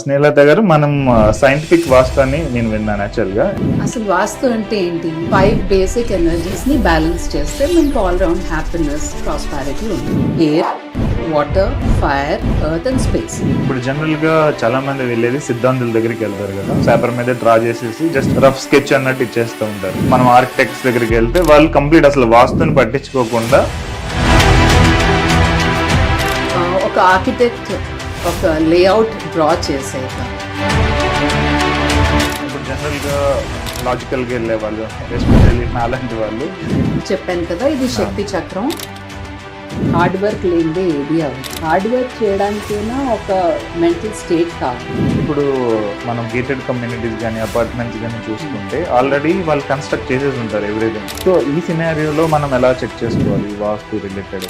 స్నేహలత గారు, మనం సైంటిఫిక్ వాస్తు అని నేను విన్నాను యాక్చువల్గా. అసలు వాస్తు అంటే ఏంటి? 5 బేసిక్ ఎనర్జీస్ ని బ్యాలెన్స్ చేస్తే మనకు ఆల్ రౌండ్ హ్యాపీనెస్, ప్రాస్పారిటీ ఉంటుంది. Air, water, fire, earth and space. ఇప్పుడు జనరల్ గా చాలా మంది వెళ్ళేది సిద్ధాంతుల దగ్గరికి వెళ్తారు కదా, పేపర్ మీద డ్రా చేసేసి జస్ట్ రఫ్ స్కెచ్ అన్నట్టు ఇచ్చేస్తూ ఉంటారు. మనం ఆర్కిటెక్ట్స్ దగ్గరికి వెళ్తే వాళ్ళు కంప్లీట్ అసలు వాస్తుని పట్టించుకోకుండా ఒక ఆర్కిటెక్ట్ ఒక లేఅవుట్ డ్రా చేసేట. ఇప్పుడు జనరల్ గా లాజికల్ గా వెళ్ళే వాళ్ళు, ఎస్పెషల్లీ అలాంటి వాళ్ళు. చెప్పాను కదా, ఇది శక్తి చక్రం. హార్డ్ వర్క్ లేనిదే ఏది అవ్వదు. హార్డ్ వర్క్ చేయడానికైనా ఒక మెంటల్ స్టేట్ కావాలి. ఇప్పుడు మనం గేటెడ్ కమ్యూనిటీస్ కానీ అపార్ట్మెంట్స్ కానీ చూసుకుంటే ఆల్రెడీ వాళ్ళు కన్స్ట్రక్ట్ చేసేసి ఉంటారు ఎవ్రీథింగ్. సో ఈ సినారియోలో మనం ఎలా చెక్ చేసుకోవాలి వాస్తు రిలేటెడ్?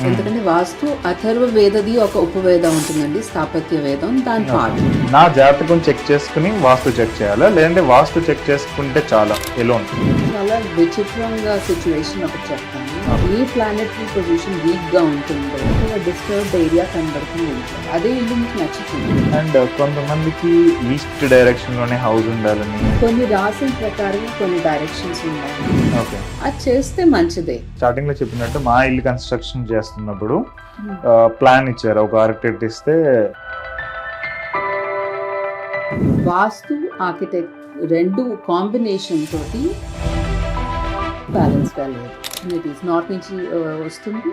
ఎందుకంటే వాస్తు అథర్వ వేదది ఒక ఉపవేదం ఉంటుందండి, స్థాపత్య వేదం, దాని పార్ట్. నా జాతకం చెక్ చేసుకుని వాస్తు చెక్ చేయాలా, లేదంటే వాస్తు చెక్ చేసుకుంటే చాలా ఎలోన్? చాలా విచిత్రంగా సిచ్యువేషన్ ఒకటి చెప్తాను. ఏ ప్లానెటరీ పొజిషన్ వీక్ గా ఉంటుందో డిస్టర్బ్డ్ ఏరియా కనబడుతుంది, అదే ఇల్లు మీకు నచ్చుతుంది. అండ్ కొంతమందికి ఈస్ట్ డైరెక్షన్ లోనే హౌస్ ఉండాలని, కొన్ని రాసిన ప్రకారం కొన్ని డైరెక్షన్స్ ఉన్నాయి. ఓకే, అది చేస్తే మంచిదే. స్టార్టింగ్ లో చెప్పినట్టు మా ఇల్లు కన్స్ట్రక్షన్ చేస్తున్నప్పుడు ప్లాన్ ఇచ్చారు, ఒక ఆర్కిటెక్ట్ ఇస్తే. వాస్తు ఆర్కిటెక్ట్ రెండు కాంబినేషన్ తోటి బ్యాలెన్స్ కాలేదు. నార్త్ నుంచి వస్తుంది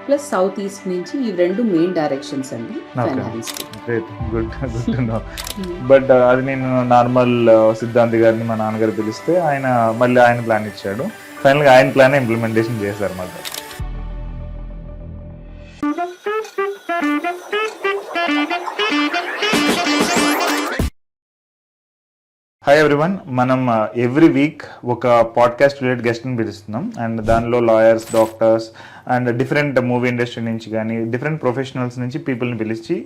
ప్లస్ సౌత్ ఈస్ట్ నుంచి, ఈ రెండు మెయిన్ డైరెక్షన్స్ అండి. Good to no. బట్ అది నేను నార్మల్ సిద్ధాంతి గారిని మా నాన్నగారు పిలిస్తే ఆయన మళ్ళీ ఆయన ప్లాన్ ఇచ్చాడు. ఫైనల్ గా ఆయన ప్లాన్ ఇంప్లిమెంటేషన్ చేశారు మళ్ళీ. హాయ్ ఎవ్రీవన్, మనం ఎవ్రీ వీక్ ఒక పాడ్కాస్ట్ రిలేటెడ్ గెస్ట్ని పిలుస్తున్నాం. అండ్ దానిలో lawyers, doctors and different movie industry నుంచి కానీ డిఫరెంట్ ప్రొఫెషనల్స్ నుంచి పీపుల్ని పిలిచి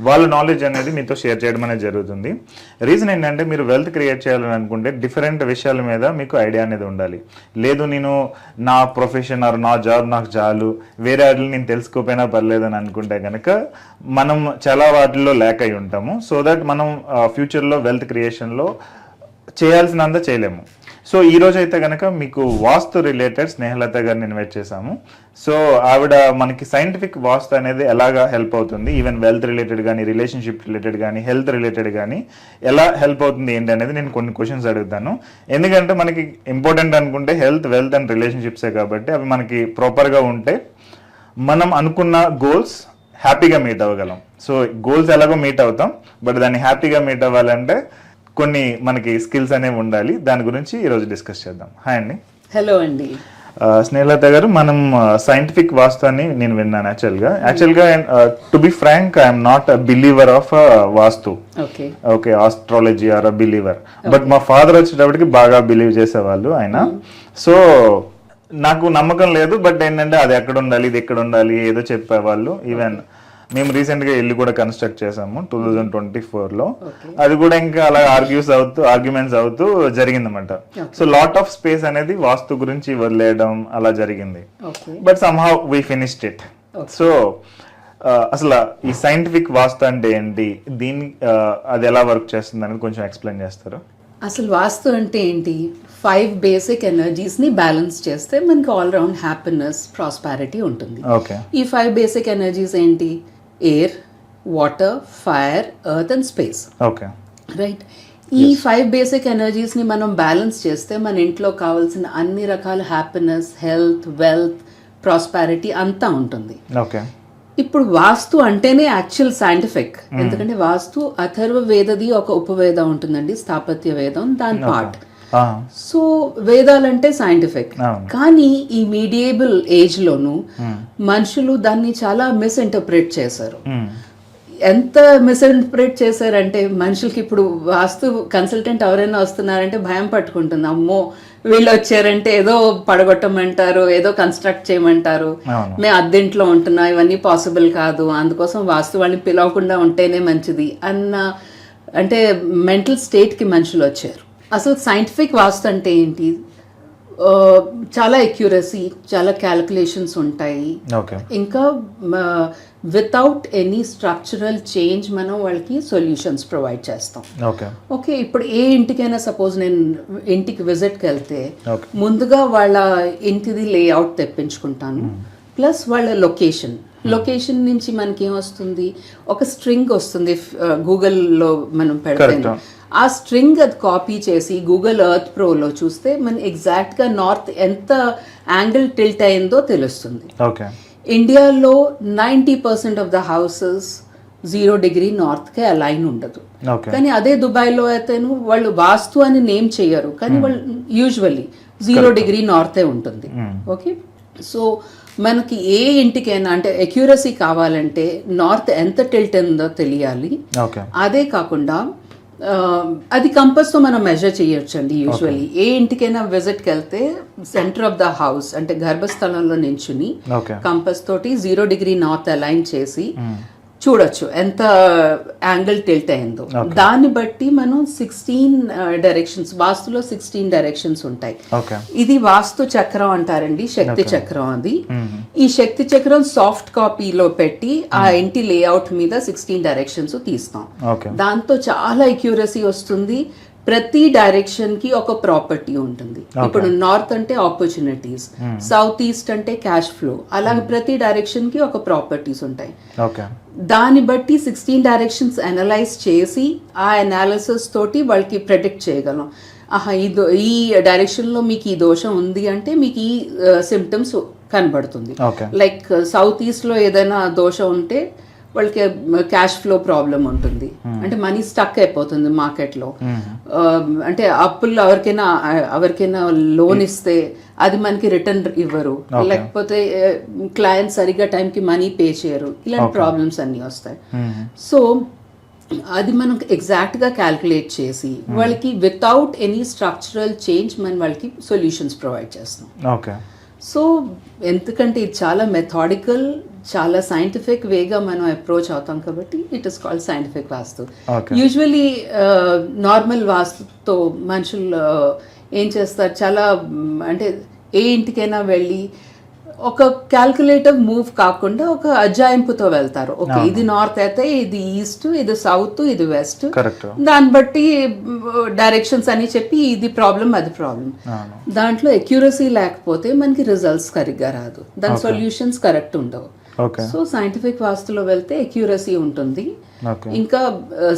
వాళ్ళ నాలెడ్జ్ అనేది మీతో షేర్ చేయడం అనేది జరుగుతుంది. రీజన్ ఏంటంటే, మీరు వెల్త్ క్రియేట్ చేయాలని అనుకుంటే డిఫరెంట్ విషయాల మీద మీకు ఐడియా అనేది ఉండాలి. లేదు నేను నా ప్రొఫెషన్ ఆర్ నా జాబ్ నాకు చాలు, వేరే వాటిని నేను తెలుసుకోపోయినా పర్లేదని అనుకుంటే కనుక మనం చాలా వాటిల్లో ల్యాక్ అయి ఉంటాము. సో దట్ మనం ఫ్యూచర్లో వెల్త్ క్రియేషన్లో చేయాల్సినంత చేయలేము. సో ఈ రోజు అయితే కనుక మీకు వాస్తు రిలేటెడ్ స్నేహలత గారిని ఇన్వైట్ చేశాము. సో ఆవిడ మనకి సైంటిఫిక్ వాస్తు అనేది ఎలాగా హెల్ప్ అవుతుంది, ఈవెన్ వెల్త్ రిలేటెడ్ కానీ, రిలేషన్షిప్ రిలేటెడ్ కానీ, హెల్త్ రిలేటెడ్ కానీ ఎలా హెల్ప్ అవుతుంది ఏంటి అనేది నేను కొన్ని క్వశ్చన్స్ అడుగుతాను. ఎందుకంటే మనకి ఇంపార్టెంట్ అనుకుంటే హెల్త్, వెల్త్ అండ్ రిలేషన్షిప్సే కాబట్టి అవి మనకి ప్రాపర్గా ఉంటే మనం అనుకున్న గోల్స్ హ్యాపీగా మీట్ అవ్వగలం. సో గోల్స్ ఎలాగో మీట్ అవుతాం, బట్ దాన్ని హ్యాపీగా మీట్ అవ్వాలంటే కొన్ని మనకి స్కిల్స్ అనేవి ఉండాలి. దాని గురించి ఈరోజు డిస్కస్ చేద్దాం. హాయ్ అండి. హలో అండి. స్నేహలత గారు, మనం సైంటిఫిక్ వాస్తు అని నేను విన్నాను యాక్చువల్గా to be frank, I'm not a believer of vastu. Okay, astrology or a believer. But మా ఫాదర్ వచ్చేటప్పటికి బాగా బిలీవ్ చేసేవాళ్ళు ఆయన. సో నాకు నమ్మకం లేదు, బట్ ఏంటంటే అది ఎక్కడ ఉండాలి, ఇది ఎక్కడ ఉండాలి ఏదో చెప్పేవాళ్ళు. ఈవెన్ మేము రీసెంట్గా ఇల్లు కూడా కన్స్ట్రక్ట్ చేసాము 2024లో. అది కూడా ఇంకా అలా ఆర్గ్యుమెంట్స్ అవుతూ జరిగిందన్నమాట. సో లాట్ ఆఫ్ స్పేస్ అనేది వాస్తు గురించి వదిలేయడం అలా జరిగింది. But somehow we finished it. So అసలు ఈ సైంటిఫిక్ వాస్తు అంటే ఏంటి, అది ఎలా వర్క్ చేస్తుంది అనేది కొంచెం ఎక్స్ప్లెయిన్ చేస్తారు? అసలు వాస్తు అంటే ఏంటి? 5 బేసిక్ ఎనర్జీస్ ని బ్యాలెన్స్ చేస్తే మనకి ఆల్ రౌండ్ హ్యాపీనెస్, ప్రాస్పారిటీ ఉంటుంది. ఈ 5 బేసిక్ ఎనర్జీస్ ఏంటి? Air, water, fire, earth and space. Right. ఈ 5 బేసిక్ ఎనర్జీస్ ని మనం బ్యాలెన్స్ చేస్తే మన ఇంట్లో కావాల్సిన అన్ని రకాల హ్యాపీనెస్, హెల్త్, వెల్త్, ప్రాస్పారిటీ అంతా ఉంటుంది. ఇప్పుడు వాస్తు అంటేనే యాక్చువల్ సైంటిఫిక్. ఎందుకంటే వాస్తు అథర్వ వేదది ఒక ఉపవేదం ఉంటుందండి, స్థాపత్య వేదం, దాని పార్ట్. సో వేదాలంటే సైంటిఫిక్, కానీ ఈ మీడియేబుల్ ఏజ్ లోను మనుషులు దాన్ని చాలా మిస్ఇంటర్ప్రిట్ చేశారు. ఎంత మిస్ఇంటర్ప్రిట్ చేశారంటే, మనుషులకి ఇప్పుడు వాస్తు కన్సల్టెంట్ ఎవరైనా వస్తున్నారంటే భయం పట్టుకుంటుంది. అమ్మో, వీళ్ళు వచ్చారంటే ఏదో పడగొట్టమంటారు, ఏదో కన్స్ట్రక్ట్ చేయమంటారు, మేము అద్దెంట్లో ఉంటున్నా, ఇవన్నీ పాసిబుల్ కాదు, అందుకోసం వాస్తు వాళ్ళని పిలవకుండా ఉంటేనే మంచిది అన్న అంటే మెంటల్ స్టేట్కి మనుషులు వచ్చారు. అసలు సైంటిఫిక్ వాస్తు అంటే ఏంటి? చాలా ఎక్యురసీ, చాలా క్యాలిక్యులేషన్స్ ఉంటాయి. ఇంకా వితౌట్ ఎనీ స్ట్రక్చరల్ చేంజ్ మనం వాళ్ళకి సొల్యూషన్స్ ప్రొవైడ్ చేస్తాం. ఓకే, ఇప్పుడు ఏ ఇంటికైనా సపోజ్ నేను ఇంటికి విజిట్కి వెళ్తే ముందుగా వాళ్ళ ఇంటిది లేఅవుట్ తెప్పించుకుంటాను, ప్లస్ వాళ్ళ లొకేషన్ నుంచి మనకి ఏమొస్తుంది, ఒక స్ట్రింగ్ వస్తుంది గూగుల్లో మనం పెడితే, ఆ స్ట్రింగ్ అది కాపీ చేసి గూగుల్ ఎర్త్ ప్రోలో చూస్తే మనం ఎగ్జాక్ట్గా నార్త్ ఎంత యాంగిల్ టిల్ట్ అయిందో తెలుస్తుంది. ఇండియాలో 90% ఆఫ్ ద హౌసెస్ 0 డిగ్రీ నార్త్కే అలైన్ ఉండదు. కానీ అదే దుబాయ్లో అయితేను వాళ్ళు వాస్తు అని నేమ్ చేయరు, కానీ వాళ్ళు యూజువల్లీ 0 డిగ్రీ నార్తే ఉంటుంది. ఓకే, సో మనకి ఏ ఇంటికైనా అంటే అక్యూరసీ కావాలంటే నార్త్ ఎంత టిల్ట్ ఉందో తెలియాలి. అదే కాకుండా అది కంపస్తో మనం మెజర్ చేయొచ్చండి. యూజువల్లీ ఏ ఇంటికైనా విజిట్కి వెళ్తే సెంటర్ ఆఫ్ ద హౌస్ అంటే గర్భస్థలంలో నించుని కంపస్ తోటి 0 డిగ్రీ నార్త్ అలైన్ చేసి చూడొచ్చు ఎంత యాంగిల్ టిల్ట్ అయిందో. దాన్ని బట్టి మనం 16 డైరెక్షన్స్, వాస్తులో 16 డైరెక్షన్స్ ఉంటాయి. ఇది వాస్తు చక్రం అంటారండి, శక్తి చక్రం. అది ఈ శక్తి చక్రం సాఫ్ట్ కాపీలో పెట్టి ఆ ఇంటి లేఅవుట్ మీద 16 డైరెక్షన్స్ తీస్తాం. దాంతో చాలా అక్యూరసీ వస్తుంది. ప్రతి డైరెక్షన్ కి ఒక ప్రాపర్టీ ఉంటుంది. ఇప్పుడు నార్త్ అంటే ఆపర్చునిటీస్, సౌత్ ఈస్ట్ అంటే క్యాష్ ఫ్లో, అలాగే ప్రతి డైరెక్షన్ కి ఒక ప్రాపర్టీస్ ఉంటాయి. దాన్ని బట్టి 16 డైరెక్షన్స్ అనలైజ్ చేసి ఆ అనాలిసిస్ తోటి వాళ్ళకి ప్రెడిక్ట్ చేయగలం. ఈ డైరెక్షన్ లో మీకు ఈ దోషం ఉంది అంటే మీకు ఈ సిమ్టమ్స్ కనబడుతుంది. లైక్ సౌత్ ఈస్ట్ లో ఏదైనా దోషం ఉంటే వాళ్ళకి క్యాష్ ఫ్లో ప్రాబ్లం ఉంటుంది, అంటే మనీ స్టక్ అయిపోతుంది మార్కెట్లో. అంటే అప్పుల్లో ఎవరికైనా లోన్ ఇస్తే అది మనకి రిటర్న్ ఇవ్వరు, లేకపోతే క్లయింట్ సరిగ్గా టైంకి మనీ పే చేయరు, ఇలాంటి ప్రాబ్లమ్స్ అన్నీ వస్తాయి. సో అది మనం ఎగ్జాక్ట్గా క్యాల్కులేట్ చేసి వాళ్ళకి వితౌట్ ఎనీ స్ట్రక్చరల్ చేంజ్ మనం వాళ్ళకి సొల్యూషన్స్ ప్రొవైడ్ చేస్తాం. సో ఎందుకంటే ఇది చాలా మెథాడికల్, చాలా సైంటిఫిక్ వేగా మనం అప్రోచ్ అవుతాం కాబట్టి it is called scientific vastu. Usually normal వాస్తుతో మనుషులు ఏం చేస్తారు, చాలా అంటే ఏ ఇంటికైనా వెళ్ళి ఒక క్యాల్కులేటివ్ మూవ్ కాకుండా ఒక అజాయింపుతో వెళ్తారు. ఓకే, ఇది నార్త్ అయితే ఇది ఈస్ట్, ఇది సౌత్, ఇది వెస్ట్, దాన్ని బట్టి డైరెక్షన్స్ అని చెప్పి ఇది ప్రాబ్లం అది ప్రాబ్లం. దాంట్లో అక్యూరసీ లేకపోతే మనకి రిజల్ట్స్ సరిగ్గా రాదు, దాని సొల్యూషన్స్ కరెక్ట్ ఉండవు. సో సైంటిఫిక్ వాస్తులో వెళ్తే అక్యూరసీ ఉంటుంది, ఇంకా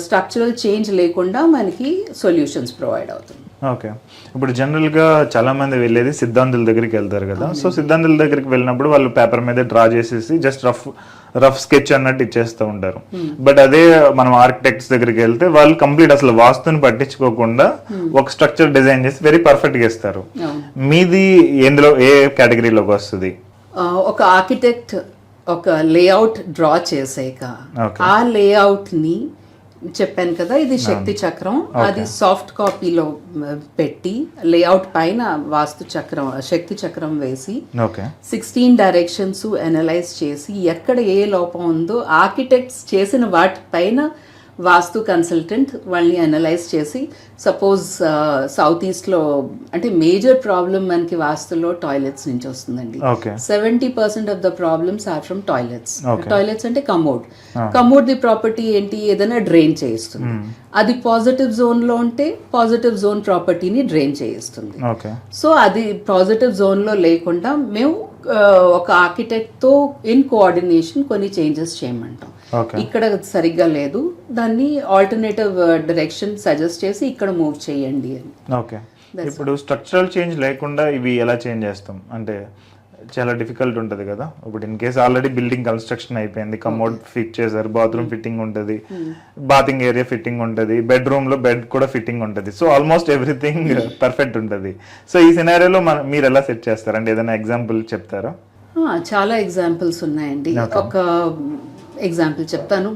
స్ట్రక్చరల్ చేంజ్ లేకుండా మనకి సొల్యూషన్స్ ప్రొవైడ్ అవుతుంది. ఓకే, ఇప్పుడు జనరల్గా చాలా మంది వెళ్ళేది సిద్ధాంతుల దగ్గరికి వెళ్తారు కదా. సో సిద్ధాంతుల దగ్గరికి వెళ్ళినప్పుడు వాళ్ళు పేపర్ మీద డ్రా చేసేసి జస్ట్ రఫ్ స్కెచ్ అన్నట్టు ఇచ్చేస్తూ ఉంటారు. బట్ అదే మనం ఆర్కిటెక్ట్స్ దగ్గరికి వెళ్తే వాళ్ళు కంప్లీట్ అసలు వాస్తుని పట్టించుకోకుండా ఒక స్ట్రక్చర్ డిజైన్ చేసి వెరీ పర్ఫెక్ట్గా ఇస్తారు. మీది ఎందులో ఏ కేటగిరీలోకి వస్తుంది? ఒక ఆర్కిటెక్ట్ ఒక లేఅవుట్ డ్రా చేసాక ఆ లేఅవుట్ ని చెప్పాను కదా, ఇది శక్తి చక్రం, అది సాఫ్ట్ కాపీలో పెట్టి లేఅవుట్ పైన వాస్తు చక్రం శక్తి చక్రం వేసి 16 డైరెక్షన్స్ అనలైజ్ చేసి ఎక్కడ ఏ లోపం ఉందో ఆర్కిటెక్ట్స్ చేసిన వాటి పైన వాస్తు కన్సల్టెంట్ వాళ్ళని అనలైజ్ చేసి, సపోజ్ సౌత్ ఈస్ట్లో అంటే మేజర్ ప్రాబ్లమ్ మనకి వాస్తులో టాయిలెట్స్ నుంచి వస్తుందండి. 70% of the problems are from toilets. Toilets అంటే కమోడ్ ది ప్రాపర్టీ ఏంటి, ఏదైనా డ్రైన్ చేయిస్తుంది. అది పాజిటివ్ జోన్ లో ఉంటే పాజిటివ్ జోన్ ప్రాపర్టీని డ్రైన్ చేయిస్తుంది. సో అది పాజిటివ్ జోన్ లో లేకుండా మేము ఒక ఆర్కిటెక్ట్ తో ఇన్ కోఆర్డినేషన్ కొన్ని చేంజెస్ చేయమంటాం. ఇక్కడ సరిగ్గా లేదు, దాన్ని ఆల్టర్నేటివ్ డైరెక్షన్ సజెస్ట్ చేసి ఇక్కడ మూవ్ చేయండి అని. ఓకే, ఇప్పుడు స్ట్రక్చరల్ చేంజ్ లేకుండా ఇవి ఎలా చేంజ్ చేస్తాం అంటే చాలా డిఫికల్ట్ ఉంటుంది కదా. ఇప్పుడు in case already building construction అయిపోయింది, కమోడ్ ఫిట్ చేశారు, బాత్రూమ్ ఫిట్టింగ్ ఉంటుంది, బాతింగ్ ఏరియా ఫిట్టింగ్ ఉంటుంది, బెడ్రూమ్ లో బెడ్ కూడా ఫిట్టింగ్ ఉంటుంది. సో ఆల్మోస్ట్ ఎవ్రీథింగ్ పర్ఫెక్ట్ ఉంటుంది. సో ఈ సినారియోలో మీరు ఎలా సెట్ చేస్తారు అంటే ఏదైనా ఎగ్జాంపుల్ చెప్తారా? చాలా ఎగ్జాంపుల్స్ ఉన్నాయండి. ఒక ఎగ్జాంపుల్ చెప్తాను.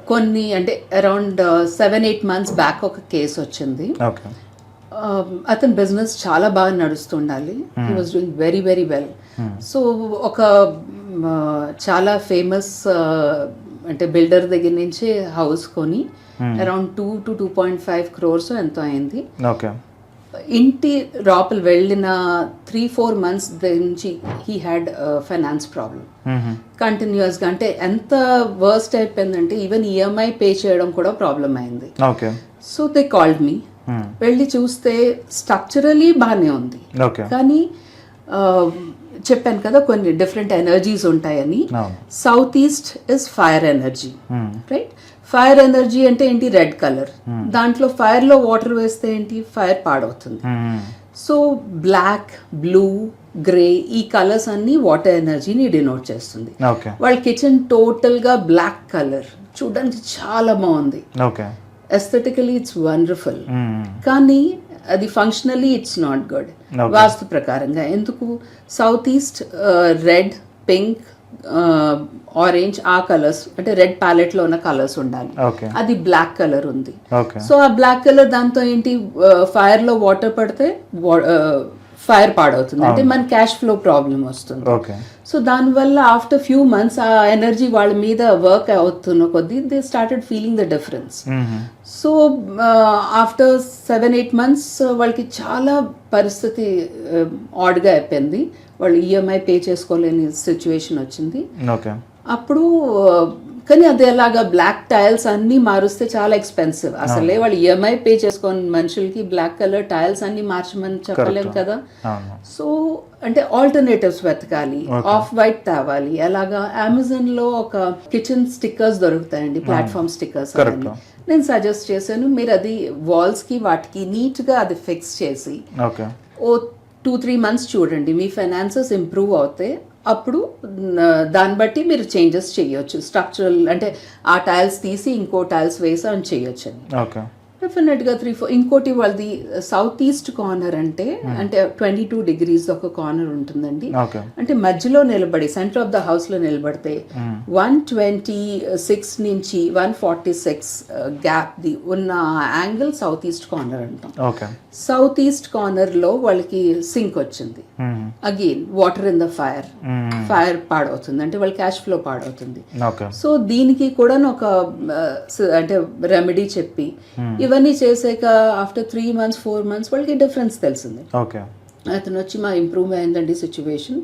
కొన్ని అంటే అరౌండ్ 7-8 మంత్స్ బ్యాక్ ఒక కేసు వచ్చింది. అతని బిజినెస్ చాలా బాగా నడుస్తుండాలి, he was doing very very well. So ఒక చాలా ఫేమస్ అంటే బిల్డర్ దగ్గర నుంచి హౌస్ కొని అరౌండ్ 2 to 2.5 crores ఎంతో అయింది. ఇంటి లోపల వెళ్ళిన 3-4 months నుంచి హీ హ్యాడ్ ఫైనాన్స్ ప్రాబ్లమ్ కంటిన్యూస్గా. అంటే ఎంత వర్స్ట్ అయిపోయిందంటే ఈవెన్ ఈఎంఐ పే చేయడం కూడా ప్రాబ్లం అయింది. Okay. So they called me. వెళ్ళి చూస్తే స్ట్రక్చరలీ బాగానే ఉంది, కానీ చెప్పాను కదా కొన్ని డిఫరెంట్ ఎనర్జీస్ ఉంటాయని. South east is fire energy, right? Fire energy అంటే ఏంటి? Red colour. దాంట్లో ఫైర్ లో వాటర్ వేస్తే ఏంటి? ఫైర్ పాడవుతుంది. సో బ్లాక్, బ్లూ, గ్రే ఈ కలర్స్ అన్ని వాటర్ ఎనర్జీని డినోట్ చేస్తుంది. వాళ్ళ కిచెన్ టోటల్ గా బ్లాక్ కలర్, చూడడానికి చాలా బాగుంది. ఎస్థెటికలీ ఇట్స్ వండర్ఫుల్, కానీ అది ఫంక్షనలీ ఇట్స్ నాట్ గుడ్ వాస్తు ప్రకారంగా. ఎందుకు? South east red, pink, orange ఆ కలర్స్ అంటే రెడ్ ప్యాలెట్ లో ఉన్న కలర్స్ ఉండాలి. అది బ్లాక్ కలర్ ఉంది. సో ఆ బ్లాక్ కలర్ దాంతో ఏంటి? ఫైర్ లో వాటర్ పడితే ఫైర్ పాడవుతుంది, అంటే మన క్యాష్ ఫ్లో ప్రాబ్లం వస్తుంది. సో దానివల్ల ఆఫ్టర్ ఫ్యూ మంత్స్ ఆ ఎనర్జీ వాళ్ళ మీద వర్క్ అవుతున్న కొద్దీ they started feeling the difference. So after 7-8 months వాళ్ళకి చాలా పరిస్థితి ఆడ్గా అయిపోయింది. వాళ్ళు ఈఎంఐ పే చేసుకోలేని సిచ్యువేషన్ వచ్చింది. అప్పుడు కానీ అది ఎలాగా బ్లాక్ టైల్స్ అన్ని మారుస్తే చాలా ఎక్స్పెన్సివ్. అసలే వాళ్ళు ఈఎంఐ పే చేసుకొని మనుషులకి బ్లాక్ కలర్ టైల్స్ అన్ని మార్చమని చెప్పలేం కదా. సో అంటే ఆల్టర్నేటివ్స్ వెతకాలి, ఆఫ్ వైట్ తేవాలి. అలాగా అమెజాన్ లో ఒక కిచెన్ స్టిక్కర్స్ దొరుకుతాయండి, ప్లాట్ఫామ్ స్టిక్కర్స్. నేను సజెస్ట్ చేశాను, మీరు అది వాల్స్ కి వాటికి నీట్ గా అది ఫిక్స్ చేసి ఓ 2-3 months చూడండి, మీ ఫైనాన్సెస్ ఇంప్రూవ్ అవుతే అప్పుడు దాన్ని బట్టి మీరు చేంజెస్ చేయొచ్చు. స్ట్రక్చరల్ అంటే ఆ టైల్స్ తీసి ఇంకో టైల్స్ వేసి అని చేయొచ్చు అని. డెఫినెట్గా 3-4. ఇంకోటి వాళ్ళది సౌత్ ఈస్ట్ కార్నర్ అంటే 22 degrees ఒక కార్నర్ ఉంటుందండి. అంటే మధ్యలో నిలబడి సెంటర్ ఆఫ్ ద హౌస్ లో నిలబడితే 126 నుంచి 146 గ్యాప్ ది ఉన్న యాంగిల్ సౌత్ ఈస్ట్ కార్నర్ అంటాం. సౌత్ ఈస్ట్ కార్నర్ లో వాళ్ళకి సింక్ వచ్చింది. Again water in the fire పాడవుతుంది, అంటే వాళ్ళ క్యాష్ ఫ్లో పాడవుతుంది. సో దీనికి కూడా ఒక అంటే రెమెడీ చెప్పి ఇవన్నీ చేసాక ఆఫ్టర్ 3 months 4 months వాళ్ళకి డిఫరెన్స్ తెలిసింది. అతను వచ్చి మా ఇంప్రూవ్ అయిందండి సిచ్యువేషన్.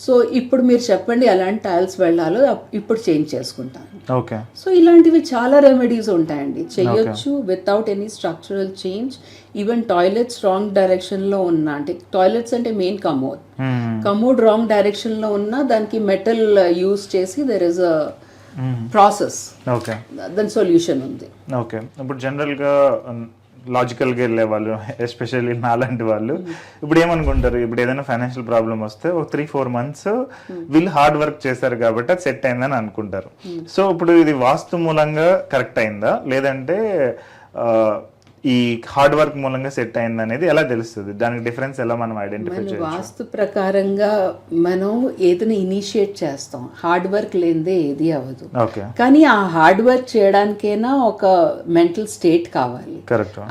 సో ఇప్పుడు మీరు చెప్పండి ఎలాంటి టైల్స్ వెళ్ళాలో ఇప్పుడు చేంజ్ చేసుకుంటాను. సో ఇలాంటివి చాలా రెమెడీస్ ఉంటాయండి, చెయ్యొచ్చు without any structural change. Even toilets wrong direction లో ఉన్నా, అంటే టాయిలెట్స్ అంటే మెయిన్ కమోడ్ రాంగ్ డైరెక్షన్ లో ఉన్నా దానికి మెటల్ యూజ్ చేసి దెర్ ఇస్ అ ప్రాసెస్, దాని సొల్యూషన్ ఉంది. ఇప్పుడు జనరల్గా లాజికల్గా వెళ్ళే వాళ్ళు, ఎస్పెషల్లీ నాలాంటి వాళ్ళు ఇప్పుడు ఏమనుకుంటారు, ఇప్పుడు ఏదైనా ఫైనాన్షియల్ ప్రాబ్లం వస్తే ఒక 3-4 months వీళ్ళు హార్డ్ వర్క్ చేశారు కాబట్టి అది సెట్ అయిందని అనుకుంటారు. సో ఇప్పుడు ఇది వాస్తు మూలంగా కరెక్ట్ అయిందా, లేదంటే ఈ హార్డ్ వర్క్ మూలంగా సెట్ అయింది అనేది ఎలా తెలుస్తుంది? దానికి డిఫరెన్స్ ఎలా మనం ఐడెంటిఫై చేయొచ్చు? వాస్తు ప్రకారంగా మనం ఏదైనా ఇనిషియేట్ చేస్తాం, హార్డ్ వర్క్ లేనిదే ఏది అవ్వదు. కానీ ఆ హార్డ్ వర్క్ చేయడానికైనా ఒక మెంటల్ స్టేట్ కావాలి.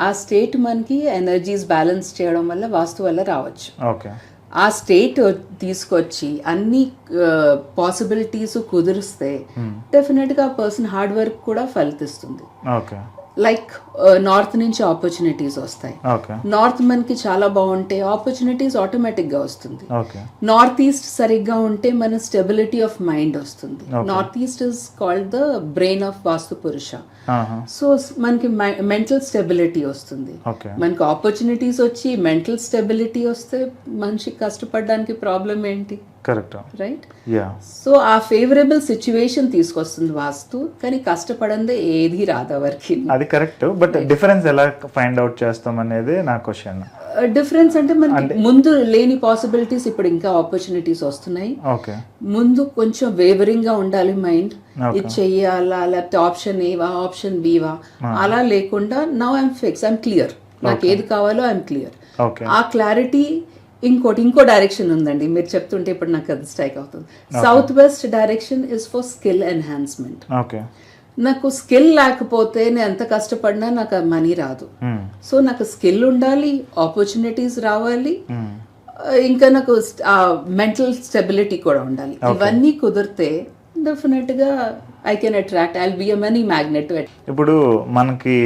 ఆ స్టేట్ మనకి ఎనర్జీస్ బ్యాలెన్స్ చేయడం వల్ల వాస్తు వల్ల రావచ్చు. ఆ స్టేట్ తీసుకొచ్చి అన్ని పాసిబిలిటీస్ కుదిరిస్తే డెఫినెట్గా ఆ పర్సన్ హార్డ్ వర్క్ కూడా ఫలిస్తుంది. లైక్ నార్త్ నుంచి ఆపర్చునిటీస్ వస్తాయి. నార్త్ మనకి చాలా బాగుంటే ఆపర్చునిటీస్ ఆటోమేటిక్ గా వస్తుంది. నార్త్ ఈస్ట్ సరిగ్గా ఉంటే మన స్టెబిలిటీ ఆఫ్ మైండ్ వస్తుంది. North east is called the brain of vastu purusha. So మనకి మెంటల్ స్టెబిలిటీ వస్తుంది. మనకి ఆపర్చునిటీస్ వచ్చి మెంటల్ స్టెబిలిటీ వస్తే మనిషి కష్టపడడానికి ప్రాబ్లం ఏంటి? రైట్. సో ఆ ఫేవరబుల్ సిచ్యువేషన్ తీసుకొస్తుంది వాస్తు, కానీ కష్టపడందే ఏది రాదు ఎవరికి. అది కరెక్ట్, బట్ డిఫరెన్స్ ఎలా ఫైండ్ అవుట్ చేస్తాం అనేది నా క్వశ్చన్. డిఫరెన్స్ అంటే మనకి ముందు లేని పాసిబిలిటీస్ ఇప్పుడు ఇంకా ఆపర్చునిటీస్ వస్తున్నాయి. ముందు కొంచెం వేవరింగ్ గా ఉండాలి మైండ్, ఇది చెయ్యాలా లేకపోతే ఆప్షన్ ఏవా ఆప్షన్ బీవా అలా లేకుండా now I'm fix, I'm clear, నాకు ఏది కావాలో ఐఎమ్ క్లియర్. ఆ క్లారిటీ. ఇంకో డైరెక్షన్ ఉందండి, మీరు చెప్తుంటే ఇప్పుడు నాకు అది స్ట్రైక్ అవుతుంది. South west direction is for skill enhancement. నాకు స్కిల్ లేకపోతే నేను ఎంత కష్టపడినా నాకు మనీ రాదు. సో నాకు స్కిల్ ఉండాలి, ఆపర్చునిటీస్ రావాలి, ఇంకా నాకు మెంటల్ స్టెబిలిటీ కూడా ఉండాలి. ఇవన్నీ కుదిరితే డెఫినెట్ గా I can attract, I will be a money magnet. ఇప్పుడు మనకి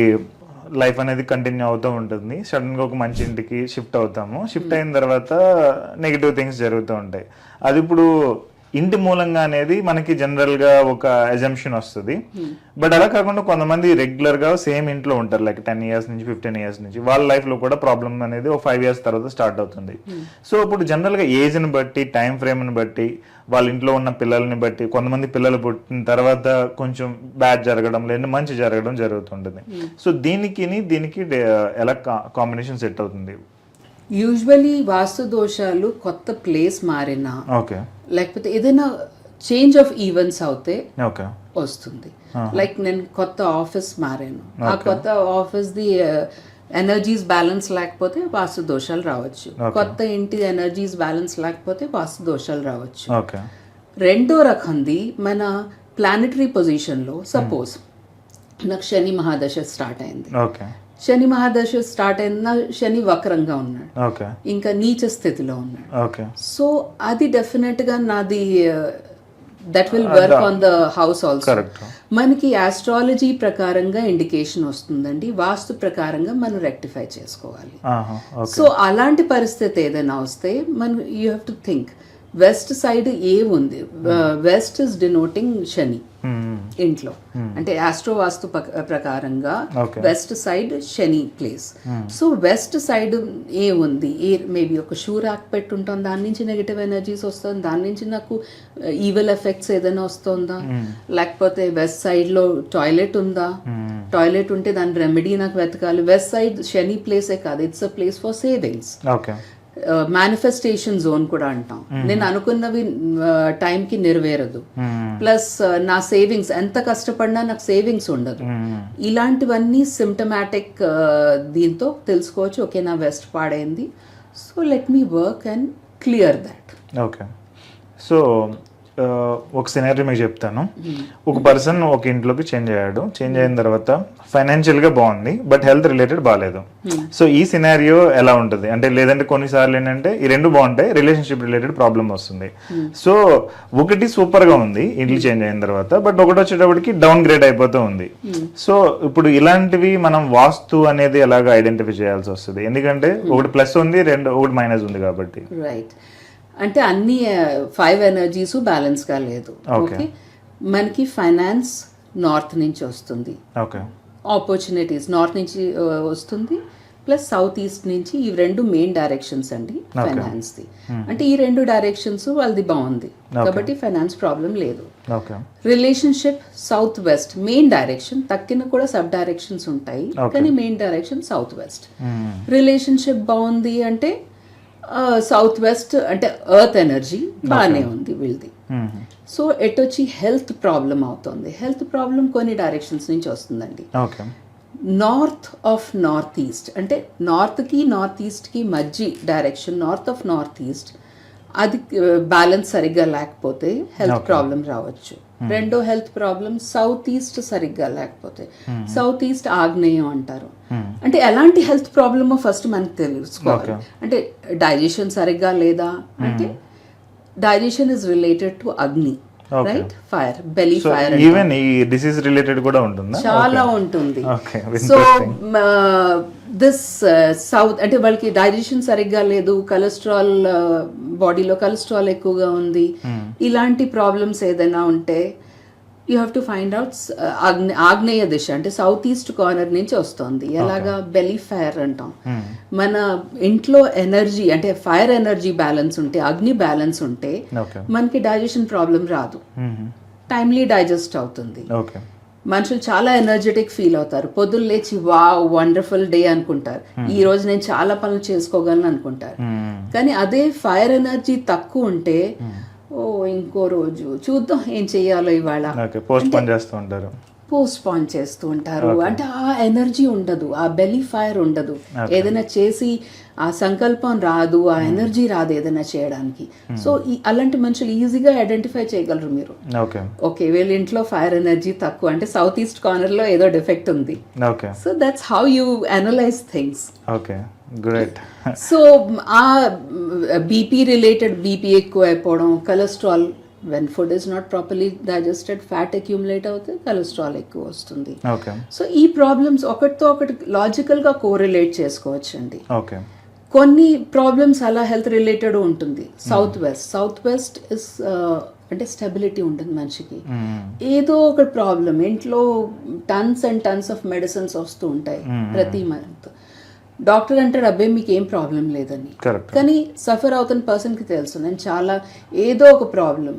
లైఫ్ అనేది కంటిన్యూ అవుతూ ఉంటుంది. సడన్ గా ఒక మంచి ఇంటికి షిఫ్ట్ అవుతాము. షిఫ్ట్ అయిన తర్వాత నెగిటివ్ థింగ్స్ జరుగుతూ ఉంటాయి. అది ఇప్పుడు ఇంటి మూలంగా అనేది మనకి జనరల్ గా ఒక అజంప్షన్ వస్తుంది. బట్ అలా కాకుండా కొంతమంది రెగ్యులర్ గా సేమ్ ఇంట్లో ఉంటారు, లైక్ 10 years నుంచి 15 years నుంచి. వాళ్ళ లైఫ్ లో కూడా ప్రాబ్లమ్ అనేది ఒక 5 years తర్వాత స్టార్ట్ అవుతుంది. సో ఇప్పుడు జనరల్ గా ఏజ్ ని బట్టి, టైం ఫ్రేమ్ ని బట్టి, వాళ్ళ ఇంట్లో ఉన్న పిల్లల్ని బట్టి, కొంతమంది పిల్లలు పుట్టిన తర్వాత కొంచెం బ్యాడ్ జరగడం లేదా మంచి జరగడం జరుగుతుంటుంది. సో దీనికి ఎలా కాంబినేషన్ సెట్ అవుతుంది? యూజువలీ వాస్తు దోషాలు కొత్త ప్లేస్ మారినా, ఓకే, లేకపోతే ఏదైనా చేంజ్ ఆఫ్ ఈవెంట్స్ అవుతే ఓకే వస్తుంది. లైక్ నేను కొత్త ఆఫీస్ మారాను, ఆ కొత్త ఆఫీస్ ది ఎనర్జీస్ బ్యాలెన్స్ లేకపోతే వాస్తు దోషాలు రావచ్చు. కొత్త ఇంటి ఎనర్జీస్ బ్యాలెన్స్ లేకపోతే వాస్తు దోషాలు రావచ్చు. ఓకే. రెండో రకంది మన ప్లానెటరీ పొజిషన్లో, సపోజ్ నాకు శని మహాదశ స్టార్ట్ అయింది. ఓకే. శని మహాదశ స్టార్ట్ అయిన శని వక్రంగా ఉన్నాడు, ఓకే, ఇంకా నీచ స్థితిలో ఉన్నాడు. ఓకే. సో అది డెఫినెట్ గా నాది that will work on the house also. మనకి ఆస్ట్రాలజీ ప్రకారంగా ఇండికేషన్ వస్తుందండి, వాస్తు ప్రకారంగా మనం రెక్టిఫై చేసుకోవాలి. సో అలాంటి పరిస్థితి ఏదైనా వస్తే మనం you have to think west side ఏ ఉంది. వెస్ట్ ఇస్ డినోటింగ్ శని ఇంట్లో, అంటే ఆస్ట్రో వాస్తు ప్రకారంగా వెస్ట్ సైడ్ శని ప్లేస్. సో వెస్ట్ సైడ్ ఏ ఉంది, మేబీ ఒక షూ ర్యాక్ పెట్టుంటాం, దాని నుంచి నెగిటివ్ ఎనర్జీస్ వస్తుంది, దాని నుంచి నాకు ఈవిల్ ఎఫెక్ట్స్ ఏదైనా వస్తుందా, లేకపోతే వెస్ట్ సైడ్ లో టాయిలెట్ ఉందా, టాయిలెట్ ఉంటే దాని రెమెడీ నాకు వెతకాలి. వెస్ట్ సైడ్ శని ప్లేసే కాదు, it's a place for savings, manifestation zone కూడా అంటాం. నేను అనుకున్నవి టైంకి నెరవేరదు, ప్లస్ నా సేవింగ్స్ ఎంత కష్టపడినా నాకు సేవింగ్స్ ఉండదు. ఇలాంటివన్నీ సిమ్టమాటిక్ దీంతో తెలుసుకోవచ్చు. ఓకే, నా వెస్ట్ పాడైంది, so let me work and clear that. Okay. So ఒక సినారియో మీకు చెప్తాను. ఒక పర్సన్ ఒక ఇంట్లోకి చేంజ్ అయ్యాడు. చేంజ్ అయిన తర్వాత ఫైనాన్షియల్ గా బాగుంది, బట్ హెల్త్ రిలేటెడ్ బాగాలేదు. సో ఈ సినారియో ఎలా ఉంటుంది అంటే, లేదంటే కొన్నిసార్లు ఏంటంటే ఈ రెండు బాగుంటాయి, రిలేషన్షిప్ రిలేటెడ్ ప్రాబ్లమ్ వస్తుంది. సో ఒకటి సూపర్ గా ఉంది ఇంట్లో చేంజ్ అయిన తర్వాత, బట్ ఒకటి వచ్చేటప్పటికి డౌన్ గ్రేడ్ అయిపోతూ ఉంది. సో ఇప్పుడు ఇలాంటివి మనం వాస్తు అనేది ఎలాగ ఐడెంటిఫై చేయాల్సి వస్తుంది? ఎందుకంటే ఒకటి ప్లస్ ఉంది, ఒకటి మైనస్ ఉంది కాబట్టి. రైట్. అంటే అన్ని 5 ఎనర్జీస్ బ్యాలెన్స్ గా లేదు. ఓకే, మనకి ఫైనాన్స్ నార్త్ నుంచి వస్తుంది, ఓకే, ఆపర్చునిటీస్ నార్త్ నుంచి వస్తుంది, ప్లస్ సౌత్ ఈస్ట్ నుంచి. ఈ రెండు మెయిన్ డైరెక్షన్స్ అండి ఫైనాన్స్ ది. అంటే ఈ రెండు డైరెక్షన్స్ వాళ్ళది బాగుంది కాబట్టి ఫైనాన్స్ ప్రాబ్లం లేదు. Relationship south west main direction, తక్కిన కూడా సబ్ డైరెక్షన్స్ ఉంటాయి, కానీ main direction south west. Relationship బాగుంది అంటే సౌత్ వెస్ట్ అంటే ఎర్త్ ఎనర్జీ బాగానే ఉంది వీళ్ళది. సో ఎటొచ్చి హెల్త్ ప్రాబ్లం అవుతుంది. హెల్త్ ప్రాబ్లం కొన్ని డైరెక్షన్స్ నుంచి వస్తుందండి. నార్త్ ఆఫ్ నార్త్ ఈస్ట్ అంటే నార్త్కి నార్త్ ఈస్ట్కి మధ్య direction, north of north east, అది బ్యాలెన్స్ సరిగ్గా లేకపోతే హెల్త్ ప్రాబ్లం రావచ్చు. రెండో హెల్త్ ప్రాబ్లం సౌత్ ఈస్ట్ సరిగ్గా లేకపోతే, సౌత్ ఈస్ట్ ఆగ్నేయం అంటారు. అంటే ఎలాంటి హెల్త్ ప్రాబ్లమో ఫస్ట్ మనకు తెలుసుకోవాలి. అంటే డైజెషన్ సరిగ్గా లేదా అంటే డైజెషన్ ఇస్ రిలేటెడ్ టు అగ్ని, right, fire, belly fire. Even ఈ డిసీజ్ రిలేటెడ్ కూడా ఉంటుందా? చాలా ఉంటుంది. సో దిస్ సౌత్ అంటే వాళ్ళకి డైజెషన్ సరిగ్గా లేదు, కొలెస్ట్రాల్ బాడీలో కొలెస్ట్రాల్ ఎక్కువగా ఉంది, ఇలాంటి ప్రాబ్లమ్స్ ఏదైనా ఉంటే you have to find out. ఆగ్నేయ దిశ అంటే సౌత్ ఈస్ట్ కార్నర్ నుంచి వస్తుంది. ఎలాగా బెలీ ఫైర్ అంటాం. మన ఇంట్లో ఎనర్జీ అంటే ఫైర్ ఎనర్జీ బ్యాలెన్స్ ఉంటే, అగ్ని బ్యాలెన్స్ ఉంటే మనకి డైజెషన్ ప్రాబ్లం రాదు, టైమ్లీ డైజెస్ట్ అవుతుంది. మనుషులు చాలా ఎనర్జెటిక్ ఫీల్ అవుతారు. పొద్దున్న లేచి వావ్ వండర్ఫుల్ డే అనుకుంటారు, ఈ రోజు నేను చాలా పనులు చేసుకోగలను అనుకుంటారు. కానీ అదే ఫైర్ ఎనర్జీ తక్కువ ఉంటే ఓ ఇంకో రోజు చూద్దాం ఏం చెయ్యాలో ఇవాళ పోస్ట్ పోన్ చేస్తూ ఉంటారు. అంటే ఆ ఎనర్జీ ఉండదు, ఆ బెలీ ఫైర్ ఉండదు. ఏదైనా చేసి ఆ సంకల్పం రాదు, ఆ ఎనర్జీ రాదు ఏదైనా చేయడానికి. సో అలాంటి మనుషులు ఈజీగా ఐడెంటిఫై చేయగలరు మీరు. ఓకే, వీళ్ళ ఇంట్లో ఫైర్ ఎనర్జీ తక్కువ అంటే సౌత్ ఈస్ట్ కార్నర్ లో ఏదో డిఫెక్ట్ ఉంది. So that's how you analyse things. So ఆ బీపీ రిలేటెడ్, బీపీ ఎక్కువ అయిపోవడం, cholesterol when food is not properly digested fat accumulate అవుతే కొలెస్ట్రాల్ ఎక్కువ వస్తుంది. ఓకే. సో ఈ ప్రాబ్లమ్స్ ఒకటితో ఒకటి లాజికల్గా కోరిలేట్ చేసుకోవచ్చండి. ఓకే. కొన్ని ప్రాబ్లమ్స్ అలా హెల్త్ రిలేటెడ్ ఉంటుంది. సౌత్ వెస్ట్ ఇస్ అంటే స్టెబిలిటీ ఉంటుంది మనిషికి. ఏదో ఒక ప్రాబ్లం ఇంట్లో tons and tons of medicines వస్తూ ఉంటాయి ప్రతి మంత్. డాక్టర్ అంటాడు అబ్బాయి మీకు ఏం ప్రాబ్లం లేదని, కానీ సఫర్ అవుతున్న పర్సన్కి తెలుసు నేను చాలా ఏదో ఒక ప్రాబ్లం,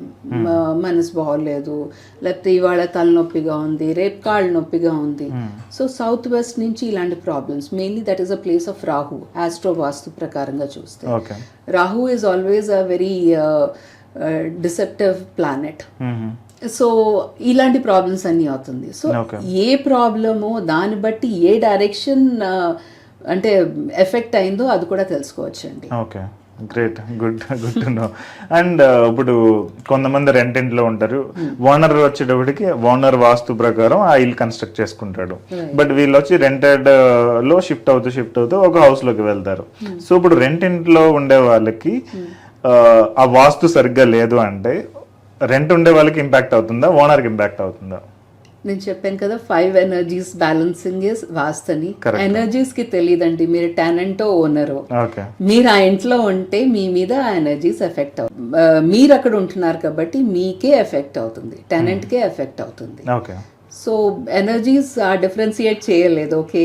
మనసు బాగోలేదు, లేకపోతే ఇవాళ తలనొప్పిగా ఉంది, రేపు కాళ్ళు నొప్పిగా ఉంది. సో సౌత్ వెస్ట్ నుంచి ఇలాంటి problems mainly that is a place of Rahu. Astro vastu ప్రకారంగా చూస్తే Rahu is always a very deceptive planet. So ఇలాంటి ప్రాబ్లమ్స్ అన్నీ అవుతుంది. సో ఏ ప్రాబ్లమో దాన్ని బట్టి ఏ డైరెక్షన్ అంటే ఎఫెక్ట్ అయిందో అది కూడా తెలుసుకోవచ్చండి. Okay, great, good to know. And ఇప్పుడు కొంతమంది రెంట్ ఇంట్లో ఉంటారు, ఓనర్ వచ్చేటప్పటికి ఓనర్ వాస్తు ప్రకారం ఆ ఇల్లు కన్స్ట్రక్ట్ చేసుకుంటాడు. బట్ వీళ్ళు వచ్చి రెంటెడ్ లో షిఫ్ట్ అవుతూ ఒక హౌస్ లోకి వెళ్తారు. సో ఇప్పుడు రెంట్ ఇంట్లో ఉండే వాళ్ళకి ఆ వాస్తు సరిగ్గా లేదు అంటే రెంట్ ఉండే వాళ్ళకి ఇంపాక్ట్ అవుతుందా, ఓనర్కి ఇంపాక్ట్ అవుతుందా? నేను చెప్పాను కదా 5 ఎనర్జీస్ బ్యాలెన్సింగ్ ఇస్ వాస్తని. ఎనర్జీస్ కి తెలియదండి, మీరు టెనెంటో ఓనరో, మీరు ఆ ఇంట్లో ఉంటే మీ మీద ఆ ఎనర్జీస్ ఎఫెక్ట్ అవుతుంది. మీరు అక్కడ ఉంటున్నారు కాబట్టి మీకే ఎఫెక్ట్ అవుతుంది, టెనెంట్ కే ఎఫెక్ట్ అవుతుంది. సో ఎనర్జీస్ డిఫరెన్షియేట్ చేయలేదు. ఓకే,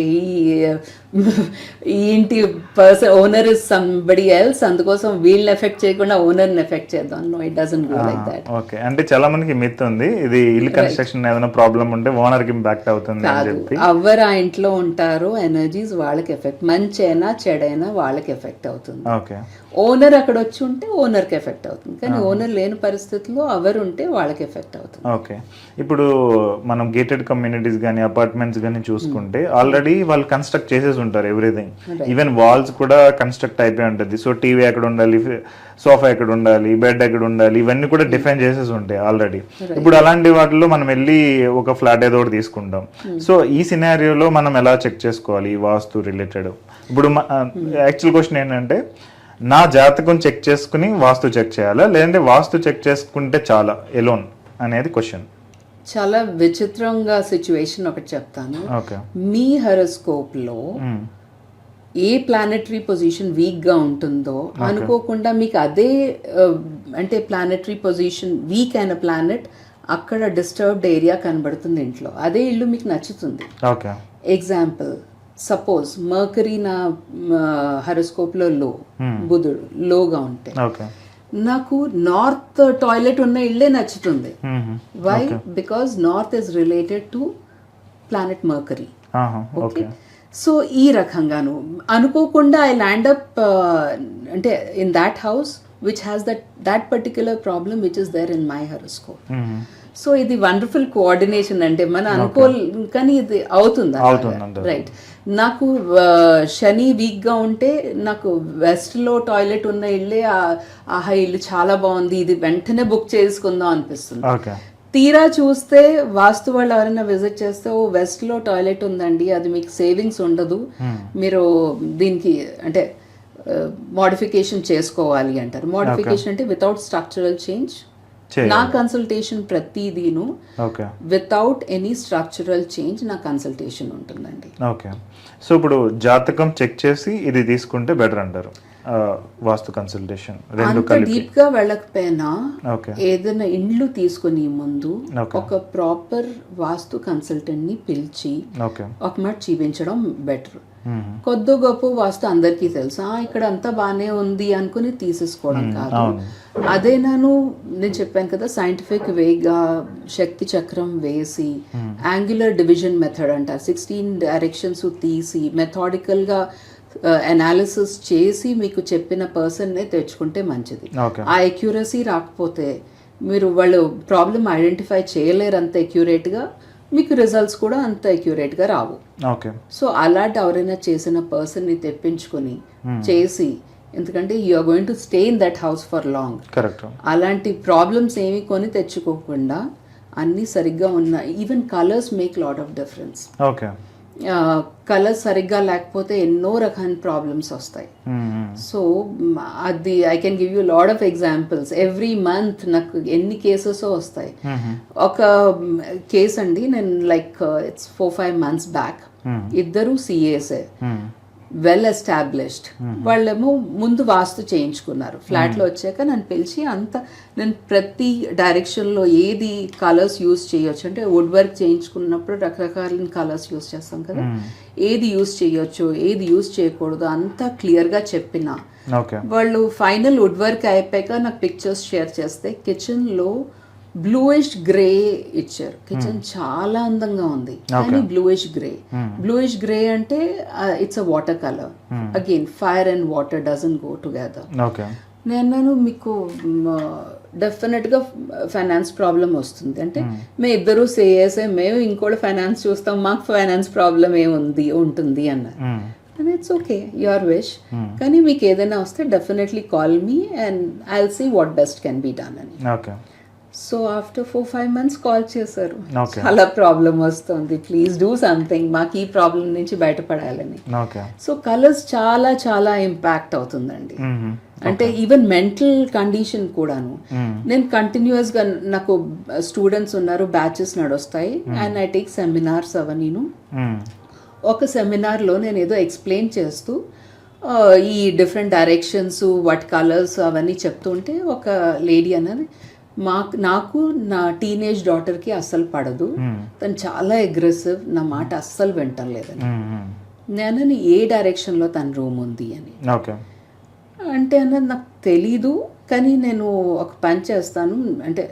ఈ ఇంటి person owner is somebody else, అందుకోసం వీళ్ళని ఎఫెక్ట్ చేయకుండా ఓనర్ని ఎఫెక్ట్ చేద్దాం. No, it doesn't go like that. Okay, అంటే చాలా మందికి మిత్ ఉంది ఇది ఇల్లు కన్స్ట్రక్షన్ ఏదైనా ప్రాబ్లం ఉంటే ఓనర్ కి ఇంపాక్ట్ అవుతుంది అని చెప్పి. ఎవరు ఆ ఇంట్లో ఉంటారో ఎనర్జీస్ వాళ్ళకి ఎఫెక్ట్, మంచి అయినా చెడైనా వాళ్ళకి ఎఫెక్ట్ అవుతుంది. ఓకే, ఓనర్ అక్కడ వచ్చి ఉంటే ఓనర్కి ఎఫెక్ట్ అవుతుంది, కానీ ఓనర్ లేని పరిస్థితుల్లో ఎవరు ఉంటే వాళ్ళకి ఎఫెక్ట్ అవుతుంది. ఓకే, ఇప్పుడు మనం గేటెడ్ కమ్యూనిటీస్ కానీ అపార్ట్మెంట్స్ కానీ చూసుకుంటే ఆల్రెడీ వాళ్ళు కన్స్ట్రక్ట్ చేసేసి ఉంటారు ఎవ్రీథింగ్. ఈవెన్ వాల్స్ కూడా కన్స్ట్రక్ట్ అయిపోయి ఉంటుంది. సో టీవీ ఎక్కడ ఉండాలి, సోఫా ఎక్కడ ఉండాలి, బెడ్ ఎక్కడ ఉండాలి, ఇవన్నీ కూడా డిఫైన్ చేసేసి ఉంటాయి ఆల్రెడీ. ఇప్పుడు అలాంటి వాటిలో మనం వెళ్ళి ఒక ఫ్లాట్ ఏదో ఒకటి తీసుకుంటాం. సో ఈ సినారియోలో మనం ఎలా చెక్ చేసుకోవాలి ఈ వాస్తు రిలేటెడ్? ఇప్పుడు యాక్చువల్ క్వశ్చన్ ఏంటంటే, నా జాతకం చెక్ చేసుకుని వాస్తు చెక్ చేయాలా, లేదంటే వాస్తు చెక్ చేసుకుంటే చాలా ఎలోన్ అనేది క్వశ్చన్. చాలా విచిత్రంగా సిచ్యువేషన్ ఒకటి చెప్తాను. మీ హెరోస్కోప్ లో ఏ ప్లానెటరీ పొజిషన్ వీక్ గా ఉంటుందో అనుకోకుండా మీకు అదే అంటే ప్లానెటరీ పొజిషన్ వీక్ అయిన ప్లానెట్ అక్కడ డిస్టర్బ్డ్ ఏరియా కనబడుతుంది ఇంట్లో, అదే ఇల్లు మీకు నచ్చుతుంది. ఎగ్జాంపుల్, సపోజ్ మర్కరీ నా హెరోస్కోప్ లో లో, బుధుడు లోగా ఉంటే నాకు నార్త్ టాయిలెట్ ఉన్న ఇల్లే నచ్చుతుంది. Why? Because north is related to planet Mercury. Okay, so ఈ రకంగాను అనుకోకుండా ఐ ల్యాండ్ అప్ అంటే in that house which has that particular problem which is there in my horoscope. So ఇది వండర్ఫుల్ కోఆర్డినేషన్, అంటే మన కానీ ఇది అవుతుంది. రైట్, నాకు శని వీక్గా ఉంటే నాకు వెస్ట్లో టాయిలెట్ ఉన్న ఇల్లే ఆహా ఇల్లు చాలా బాగుంది, ఇది వెంటనే బుక్ చేసుకుందాం అనిపిస్తుంది. తీరా చూస్తే వాస్తు వాళ్ళు ఎవరైనా విజిట్ చేస్తే ఓ వెస్ట్లో టాయిలెట్ ఉందండి, అది మీకు సేవింగ్స్ ఉండదు, మీరు దీనికి అంటే మోడిఫికేషన్ చేసుకోవాలి అంటారు. మోడిఫికేషన్ అంటే వితౌట్ స్ట్రక్చరల్ చేంజ్. నా కన్సల్టేషన్ ప్రతిదీను వితౌట్ ఎనీ స్ట్రక్చరల్ చేంజ్ నా కన్సల్టేషన్ ఉంటుందండి. ఓకే, సో ఇప్పుడు జాతకం చెక్ చేసి ఇది తీసుకుంటే బెటర్ అంటారు వాస్తు కన్సల్టేషన్. అంత డీప్ గా వెళ్ళకపోయినా ఏదైనా ఇండ్లు తీసుకుని ముందు ఒక ప్రాపర్ వాస్తు కన్సల్టెంట్ ని పిలిచి ఒక మాట చూపించడం బెటర్. కొద్ది గొప్ప వాస్తు అందరికీ తెలుసు, ఇక్కడ అంతా బాగానే ఉంది అనుకుని తీసేసుకోవడం కాదు. అదే నేను చెప్పాను కదా, సైంటిఫిక్ వేగా శక్తి చక్రం వేసి యాంగులర్ డివిజన్ మెథడ్ అంట, 16 డైరెక్షన్స్ తీసి మెథాడికల్ గా అనాలిసిస్ చేసి మీకు చెప్పిన పర్సన్నే తెచ్చుకుంటే మంచిది. ఆ అక్యూరసీ రాకపోతే మీరు వాళ్ళు ప్రాబ్లమ్ ఐడెంటిఫై చేయలేరు అంత అక్యూరేట్గా, మీకు రిజల్ట్స్ కూడా అంత అక్యూరేట్గా రావు. సో అలాంటి ఎవరైనా చేసిన పర్సన్ని తెప్పించుకొని చేసి, ఎందుకంటే you are going to stay in that house for long. అలాంటి ప్రాబ్లమ్స్ ఏమి కొని తెచ్చుకోకుండా అన్నీ సరిగ్గా ఉన్న, even colours make lot of difference. Colour సరిగ్గా లేకపోతే ఎన్నో రకాల ప్రాబ్లమ్స్ వస్తాయి. సో అది I can give you lot of examples. Every month నాకు ఎన్ని కేసెస్ వస్తాయి. ఒక కేస్ అండి, నేను లైక్ ఇట్స్ 4-5 months బ్యాక్, ఇద్దరు సిఏసే, వెల్ ఎస్టాబ్లిష్డ్. వాళ్ళేమో ముందు వాస్తు చేయించుకున్నారు. ఫ్లాట్లో వచ్చాక నన్ను పిలిచి నేను ప్రతి డైరెక్షన్లో ఏది కలర్స్ యూస్ చేయొచ్చు అంటే, వుడ్ వర్క్ చేయించుకున్నప్పుడు రకరకాల కలర్స్ యూస్ చేస్తాం కదా, ఏది యూస్ చేయొచ్చు ఏది యూస్ చేయకూడదు అంతా క్లియర్గా చెప్పిన వాళ్ళు ఫైనల్ వుడ్ వర్క్ అయిపోయాక నాకు పిక్చర్స్ షేర్ చేస్తే కిచెన్లో బ్లూయిష్ గ్రే ఇచ్చారు. కిచెన్ చాలా అందంగా ఉంది కానీ బ్లూయిష్ గ్రే అంటే it's a water colour. Again fire and water doesn't go together. నేను మీకు డెఫినెట్గా ఫైనాన్స్ ప్రాబ్లం వస్తుంది అంటే, మేము ఇద్దరు సేసే, మేము ఇంకోటి ఫైనాన్స్ చూస్తాం, మాకు ఫైనాన్స్ ప్రాబ్లం ఉంటుంది అన్నారు. And it's okay, your wish. కానీ మీకు ఏదైనా వస్తే definitely call me and I will see what best can be done అని. సో ఆఫ్టర్ 4-5 months కాల్ చేశారు, చాలా ప్రాబ్లం వస్తుంది, ప్లీజ్ డూ సంథింగ్, మాకు ఈ ప్రాబ్లం నుంచి బయటపడాలని. సో కలర్స్ చాలా చాలా ఇంపాక్ట్ అవుతుందండి. అంటే ఈవెన్ మెంటల్ కండిషన్ కూడాను. నేను కంటిన్యూస్గా, నాకు స్టూడెంట్స్ ఉన్నారు, బ్యాచెస్ నడుస్తాయి అండ్ ఐ టేక్ సెమినార్స్ అవన్నీను. ఒక సెమినార్లో నేను ఏదో ఎక్స్ప్లెయిన్ చేస్తూ ఈ డిఫరెంట్ డైరెక్షన్స్, వాటి కలర్స్ అవన్నీ చెప్తుంటే ఒక లేడీ అన్నది, నాకు నా టీనేజ్ డాటర్కి అస్సలు పడదు, తను చాలా అగ్రెసివ్, నా మాట అస్సలు వింటం లేదని. నేను ఏ డైరెక్షన్లో తన రూమ్ ఉంది అని అంటే అన్నది నాకు తెలీదు, కానీ నేను ఒక పని చేస్తాను అంటే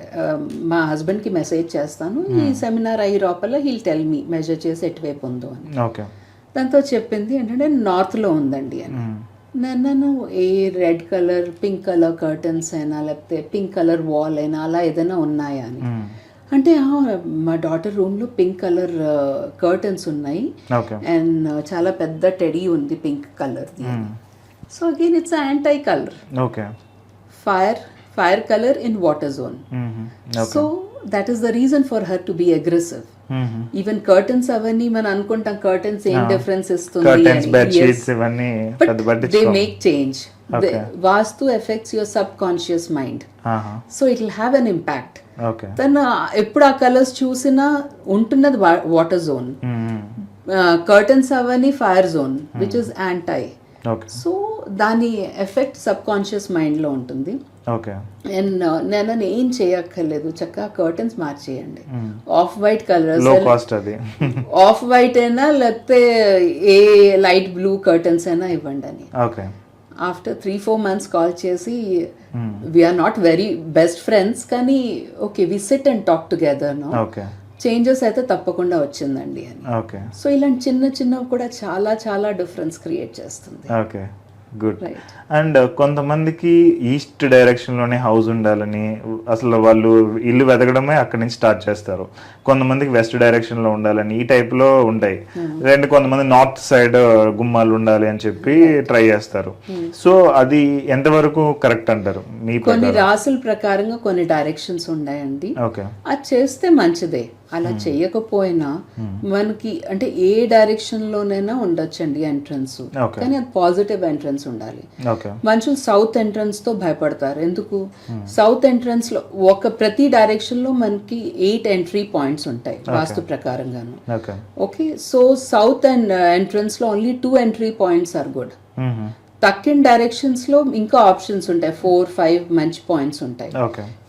మా హస్బెండ్కి మెసేజ్ చేస్తాను, ఈ సెమినార్ అయ్యే లోపల హీల్ టెల్ మీ మెజర్ చేసి ఎటువైపు ఉందో అని. దాంతో చెప్పింది ఏంటంటే నార్త్లో ఉందండి అని. నేను ఏ red colour, pink colour curtains అయినా లేకపోతే పింక్ కలర్ వాల్ అయినా అలా ఏదైనా ఉన్నాయా అని అంటే, మా డాటర్ రూమ్లో పింక్ కలర్ కర్టన్స్ ఉన్నాయి అండ్ చాలా పెద్ద టెడీ ఉంది పింక్ కలర్ది. So again it's anti colour, fire colour in water zone. So that is the reason for her to be aggressive. Even curtains అవన్నీ మనం అనుకుంటాం కర్టన్స్ ఏం డిఫరెన్స్ ఇస్తుంది, they make change. Vastu effects your sub conscious mind, so it will have an impact. తను ఎప్పుడు ఆ colours చూసినా ఉంటున్నది వాటర్ జోన్, కర్టన్స్ అవన్నీ fire zone which is anti. So దాని ఎఫెక్ట్ సబ్ కాన్షియస్ మైండ్ లో ఉంటుంది. అండ్ నేను ఏం చేయక్కర్లేదు, చక్కగా కర్టన్స్ మార్చేయండి, off white colours, off white అయినా లేకపోతే ఏ లైట్ బ్లూ కర్టన్స్ అయినా ఇవ్వండి అని. ఆఫ్టర్ 3-4 months కాల్ చేసి, we are not very best friends కానీ okay we sit and talk together now, changes అయితే తప్పకుండా వచ్చిందండి అని. సో ఇలాంటి చిన్న చిన్నవి కూడా చాలా చాలా డిఫరెన్స్ క్రియేట్ చేస్తుంది. గుడ్. అండ్ కొంతమందికి ఈస్ట్ డైరెక్షన్లోనే హౌస్ ఉండాలని, అసలు వాళ్ళు ఇల్లు వెతకడమే అక్కడి నుంచి స్టార్ట్ చేస్తారు. కొంతమందికి వెస్ట్ డైరెక్షన్లో ఉండాలని, ఈ టైప్లో ఉంటాయి. కొంతమంది నార్త్ సైడ్ గుమ్మాలు ఉండాలి అని చెప్పి ట్రై చేస్తారు. సో అది ఎంతవరకు కరెక్ట్ అంటారు? కొన్ని రాసుల ప్రకారంగా కొన్ని డైరెక్షన్స్ ఉన్నాయండి, అది చేస్తే మంచిదే. అలా చేయకపోయినా మనకి అంటే ఏ డైరెక్షన్ లోనైనా ఉండొచ్చండి ఎంట్రన్స్, కానీ అది పాజిటివ్ ఎంట్రన్స్ ఉండాలి. మనుషులు సౌత్ ఎంట్రన్స్ తో భయపడతారు. ఎందుకు? సౌత్ ఎంట్రన్స్ లో ప్రతి డైరెక్షన్ లో మనకి 8 ఎంట్రీ పాయింట్స్ ఉంటాయి వాస్తు ప్రకారంగాను. Okay, so south and entrance లో only 2 entry points are good. తక్కిన డైరెక్షన్స్ లో ఇంకా ఆప్షన్స్ ఉంటాయి, 4-5 మంచి పాయింట్స్ ఉంటాయి.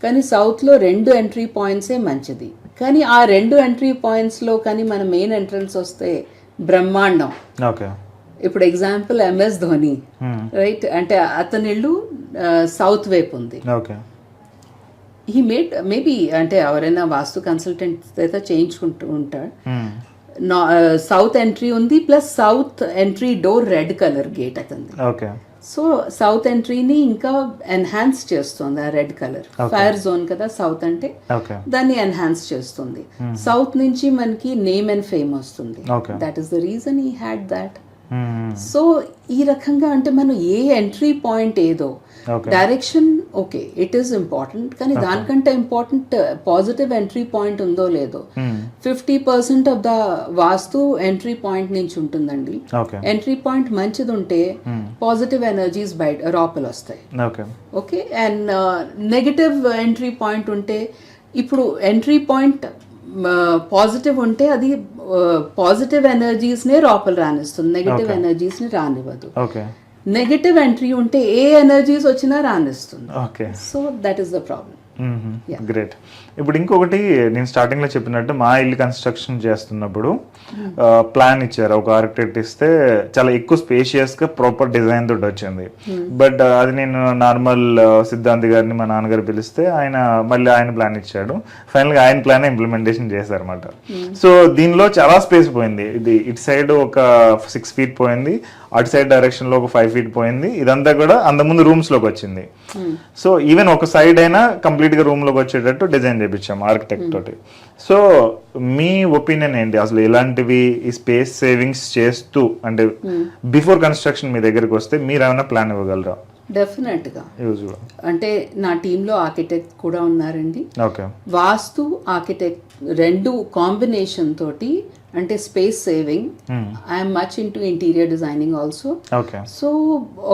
కానీ సౌత్ లో 2 ఎంట్రీ పాయింట్సే మంచిది. కానీ ఆ 2 ఎంట్రీ పాయింట్స్ లో కానీ మన మెయిన్ ఎంట్రన్స్ వస్తే బ్రహ్మాండం. ఇప్పుడు ఎగ్జాంపుల్ MS ధోని, రైట్, అంటే అతని ఇల్లు సౌత్ వైపు ఉంది. హీ మేడ్ మేబీ అంటే ఎవరైనా వాస్తు కన్సల్టెంట్ అయితే చేయించుకుంటూ ఉంటాడు. సౌత్ ఎంట్రీ ఉంది, plus south entry door red colour gate అతనిది. సో సౌత్ ఎంట్రీని ఇంకా ఎన్హాన్స్ చేస్తుంది ఆ రెడ్ కలర్. ఫైర్ జోన్ కదా సౌత్ అంటే, దాన్ని ఎన్హాన్స్ చేస్తుంది. సౌత్ నుంచి మనకి నేమ్ అండ్ ఫేమ్ వస్తుంది. That is the reason he had that. So ఈ రకంగా అంటే మనం ఏ ఎంట్రీ పాయింట్ ఏదో direction okay it is important, కానీ దానికంటే ఇంపార్టెంట్ పాజిటివ్ ఎంట్రీ పాయింట్ ఉందో లేదో. 50% of the vastu entry point నుంచి ఉంటుందండి. ఎంట్రీ పాయింట్ మంచిది ఉంటే పాజిటివ్ ఎనర్జీస్ బయట లోపల వస్తాయి. Okay, and negative entry point ఉంటే, ఇప్పుడు ఎంట్రీ పాయింట్ పాజిటివ్ ఉంటే అది పాజిటివ్ ఎనర్జీస్నే లోపల రానిస్తుంది, నెగటివ్ ఎనర్జీస్ని రానివ్వదు. నెగటివ్ ఎంట్రీ ఉంటే ఏ ఎనర్జీస్ వచ్చినా రానిస్తుంది. So that is the problem. Great. ఇప్పుడు ఇంకొకటి, నేను స్టార్టింగ్ లో చెప్పినట్టు మా ఇల్లు కన్స్ట్రక్షన్ చేస్తున్నప్పుడు ప్లాన్ ఇచ్చారు, ఒక ఆర్కిటెక్ట్ ఇస్తే చాలా ఎక్కువ స్పేషియస్ గా ప్రాపర్ డిజైన్ తోటి వచ్చింది. బట్ అది నేను నార్మల్ సిద్ధాంతి గారిని మా నాన్నగారు పిలిస్తే మళ్ళీ ఆయన ప్లాన్ ఇచ్చాడు. ఫైనల్ గా ఆయన ప్లాన్ ఇంప్లిమెంటేషన్ చేశారు అనమాట. సో దీనిలో చాలా స్పేస్ పోయింది. ఇది ఇటు సైడ్ ఒక 6 feet పోయింది, అటు సైడ్ డైరెక్షన్ లో ఒక 5 feet పోయింది. ఇదంతా కూడా అంతకుముందు రూమ్స్ లోకి వచ్చింది. సో ఈవెన్ ఒక సైడ్ అయినా కంప్లీట్ గా రూమ్ లోకి వచ్చేటట్టు డిజైన్ చేపించాం ఆర్కిటెక్ట్ తోటి. సో మీ ఒపీనియన్ ఏంటి అసలు? ఇలాంటివి ఈ స్పేస్ సేవింగ్స్ చేస్తూ, అంటే బిఫోర్ కన్స్ట్రక్షన్ మీ దగ్గరికి వస్తే మీరు ఏమైనా ప్లాన్ ఇవ్వగలరా? డెఫినెట్గా. అంటే నా టీంలో ఆర్కిటెక్ట్ కూడా ఉన్నారండి. వాస్తు ఆర్కిటెక్ట్ రెండు కాంబినేషన్ తోటి, అంటే space saving, I'm much into interior designing also. So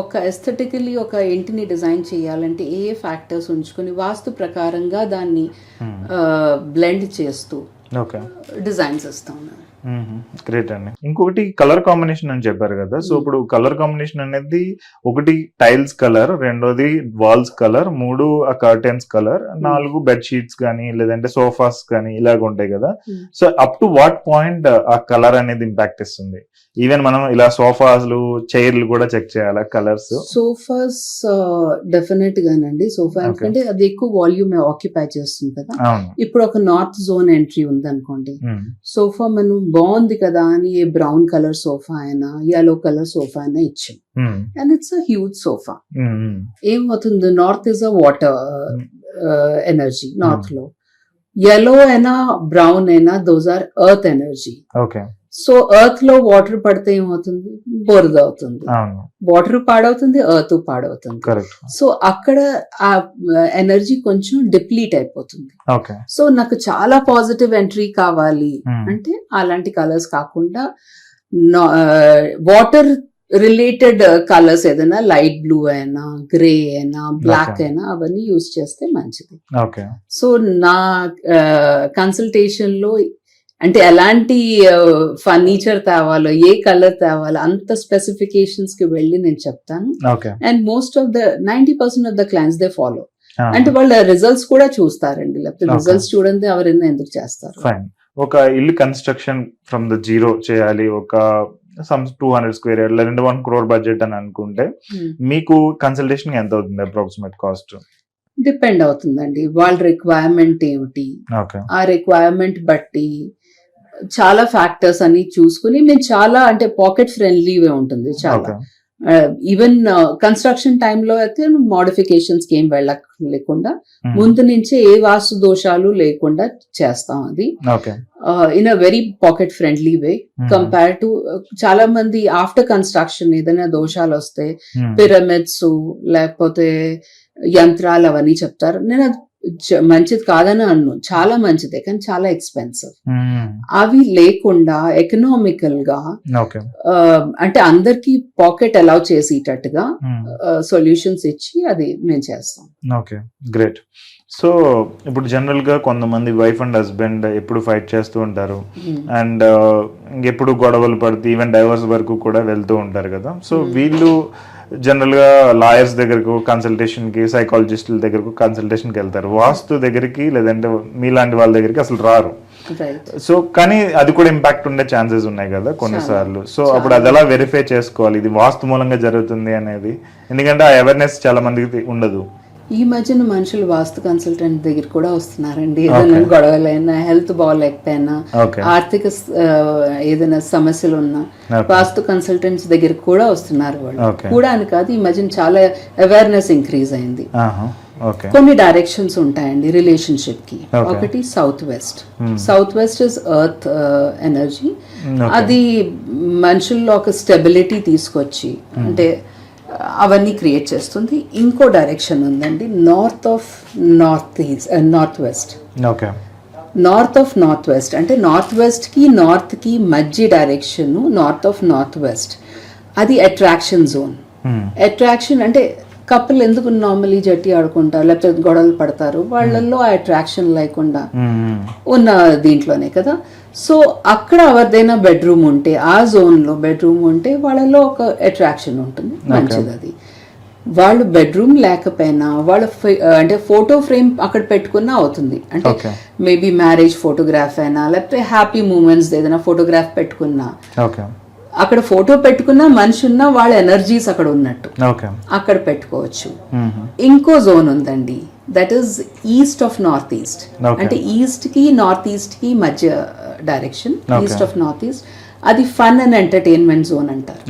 ఒక ఎస్థెటికలీ ఒక ఇంటిని డిజైన్ చేయాలంటే ఏ ఫ్యాక్టర్స్ ఉంచుకొని వాస్తు ప్రకారంగా దాన్ని బ్లెండ్ చేస్తూ డిజైన్స్ ఇస్తాం. గ్రేట్ అండి. ఇంకొకటి కలర్ కాంబినేషన్ అని చెప్పారు కదా. సో ఇప్పుడు కలర్ కాంబినేషన్ అనేది ఒకటి టైల్స్ కలర్, రెండోది walls colour, 3 curtains colour, 4 bed sheets కానీ లేదంటే సోఫాస్ కానీ ఇలాగ ఉంటాయి కదా. So up to what point ఆ కలర్ అనేది ఇంపాక్ట్ ఇస్తుంది? ఈవెన్ మనం ఇలా సోఫాలు, చైర్లు కూడా చెక్ చేయాలా కలర్స్? సోఫాస్ డెఫినెట్ గానండి. సోఫా ఎందుకంటే అది ఎక్కువ వాల్యూమ్ ఆక్యుపై చేస్తుంది కదా. ఇప్పుడు ఒక నార్త్ జోన్ ఎంట్రీ ఉంది అనుకోండి, సోఫా మనం బాగుంది కదా అని ఏ బ్రౌన్ కలర్ సోఫా అయినా yellow కలర్ సోఫా అయినా ఇచ్చాం, and it's a huge sofa. ఏమవుతుంది, north is a water energy. North లో yellow అయినా బ్రౌన్ అయినా those are earth energy. So earth లో వాటర్ పడితే ఏమవుతుంది, బురద అవుతుంది, వాటర్ పాడవుతుంది, ఎర్త్ పాడవుతుంది. సో అక్కడ ఆ ఎనర్జీ కొంచెం డిప్లీట్ అయిపోతుంది. సో నాకు చాలా పాజిటివ్ ఎంట్రీ కావాలి అంటే అలాంటి కలర్స్ కాకుండా వాటర్ రిలేటెడ్ కలర్స్ ఏదైనా లైట్ బ్లూ అయినా, గ్రే అయినా, బ్లాక్ అయినా అవన్నీ యూజ్ చేస్తే మంచిది. సో నా కన్సల్టేషన్ లో అంటే ఎలాంటి ఫర్నిచర్ తేవాలో, ఏ కలర్ తేవాలో అంత స్పెసిఫికేషన్స్ కి వెళ్ళి నేను చెప్తాను. And most of the 90% of the clients they follow. అంటే వాళ్ళ రిజల్ట్స్ కూడా చూస్తారండి, లేకపోతే రిజల్ట్స్ చూడండి ఎవరైనా ఎందుకు చేస్తారు. ఒక ఇల్లు కన్స్ట్రక్షన్ ఫ్రమ్ ద జీరో చేయాలి, ఒక 200 square yards లేదంటే 1 crore బడ్జెట్ అని అనుకుంటే మీకు కన్సల్టేషన్ ఎంత అవుతుంది అప్రాక్సిమేట్ కాస్ట్? డిపెండ్ అవుతుందండి వాళ్ళ రిక్వైర్మెంట్ ఏమిటి, ఆ రిక్వైర్మెంట్ బట్టి చాలా ఫ్యాక్టర్స్ అని చూసుకుని మేము చాలా అంటే పాకెట్ ఫ్రెండ్లీవే ఉంటుంది చాలా. ఈవెన్ కన్స్ట్రక్షన్ టైంలో అయితే మోడిఫికేషన్స్ ఏం లేకుండా ముందు నుంచే ఏ వాస్తు దోషాలు లేకుండా చేస్తాం అది in a very pocket friendly way compare to చాలా మంది ఆఫ్టర్ కన్స్ట్రక్షన్ ఏదైనా దోషాలు వస్తే పిరమిడ్స్ లేకపోతే యంత్రాలు అవన్నీ చెప్తారు. నేను అది మంచిది కాదని అన్ను, చాలా మంచిదే కానీ చాలా ఎక్స్పెన్సివ్. అవి లేకుండా ఎకనామికల్ గా అంటే అందరికి పాకెట్ అలౌ చేసేటట్టుగా సొల్యూషన్స్ ఇచ్చి అది మేము చేస్తాం. Okay, great. సో ఇప్పుడు జనరల్ గా కొంతమంది వైఫ్ అండ్ హస్బెండ్ ఎప్పుడు ఫైట్ చేస్తూ ఉంటారు అండ్ ఇంకెప్పుడు గొడవలు పడుతూ ఈవెన్ డైవర్స్ వరకు కూడా వెళ్తూ ఉంటారు కదా. సో వీళ్ళు జనరల్ గా లాయర్స్ దగ్గరకు కన్సల్టేషన్ కి, సైకాలజిస్టుల దగ్గరకు కన్సల్టేషన్ కి వెళ్తారు. వాస్తు దగ్గరికి లేదంటే మీలాంటి వాళ్ళ దగ్గరికి అసలు రారు. సో కానీ అది కూడా ఇంపాక్ట్ ఉండే ఛాన్సెస్ ఉన్నాయి కదా కొన్నిసార్లు. సో అప్పుడు అది ఎలా వెరిఫై చేసుకోవాలి ఇది వాస్తు మూలంగా జరుగుతుంది అనేది? ఎందుకంటే ఆ అవేర్నెస్ చాలా మందికి ఉండదు. ఈ మధ్యన మనుషులు వాస్తు కన్సల్టెంట్ దగ్గర కూడా వస్తున్నారండి. ఏదైనా గొడవలైనా, హెల్త్ బాగాలేకపోయినా, ఆర్థిక ఏదైనా సమస్యలు ఉన్నా వాస్తు కన్సల్టెంట్స్ దగ్గర కూడా వస్తున్నారు వాళ్ళు. కూడా అని కాదు, ఈ మధ్యన చాలా అవేర్నెస్ ఇంక్రీజ్ అయింది. కొన్ని డైరెక్షన్స్ ఉంటాయండి రిలేషన్షిప్ కి. ఒకటి south west. South west is earth energy. అది మనుషుల్లో ఒక స్టెబిలిటీ తీసుకొచ్చి, అంటే అవన్నీ క్రియేట్ చేస్తుంది. ఇంకో డైరెక్షన్ ఉందండి, north of north west. Okay. North of north west అంటే నార్త్ వెస్ట్కి నార్త్కి మధ్య direction north of north west. అది అట్రాక్షన్ జోన్. అట్రాక్షన్ అంటే కపుల్ ఎందుకు నార్మలీ జట్టి ఆడుకుంటారు లేకపోతే గొడవలు పడతారు, వాళ్ళల్లో ఆ అట్రాక్షన్ లేకుండా ఉన్న దీంట్లోనే కదా. సో అక్కడ ఎవరిదైనా బెడ్రూమ్ ఉంటే, ఆ జోన్లో బెడ్రూమ్ ఉంటే వాళ్ళలో ఒక అట్రాక్షన్ ఉంటుంది, మంచిది. అది వాళ్ళు బెడ్రూమ్ లేకపోయినా వాళ్ళ అంటే ఫోటో ఫ్రేమ్ అక్కడ పెట్టుకున్నా అవుతుంది. అంటే మేబీ మ్యారేజ్ ఫోటోగ్రాఫ్ అయినా లేకపోతే హ్యాపీ మూమెంట్స్ ఏదైనా ఫోటోగ్రాఫ్ పెట్టుకున్నా, అక్కడ ఫోటో పెట్టుకున్నా మనిషి ఉన్న వాళ్ళ ఎనర్జీస్ అక్కడ ఉన్నట్టు అక్కడ పెట్టుకోవచ్చు. ఇంకో జోన్ ఉందండి, that is east of north east. అంటే ఈస్ట్ కి నార్త్ ఈస్ట్ కి మధ్య direction, east of north east. అది ఫన్ అండ్ ఎంటర్టైన్మెంట్ జోన్ అంటారు.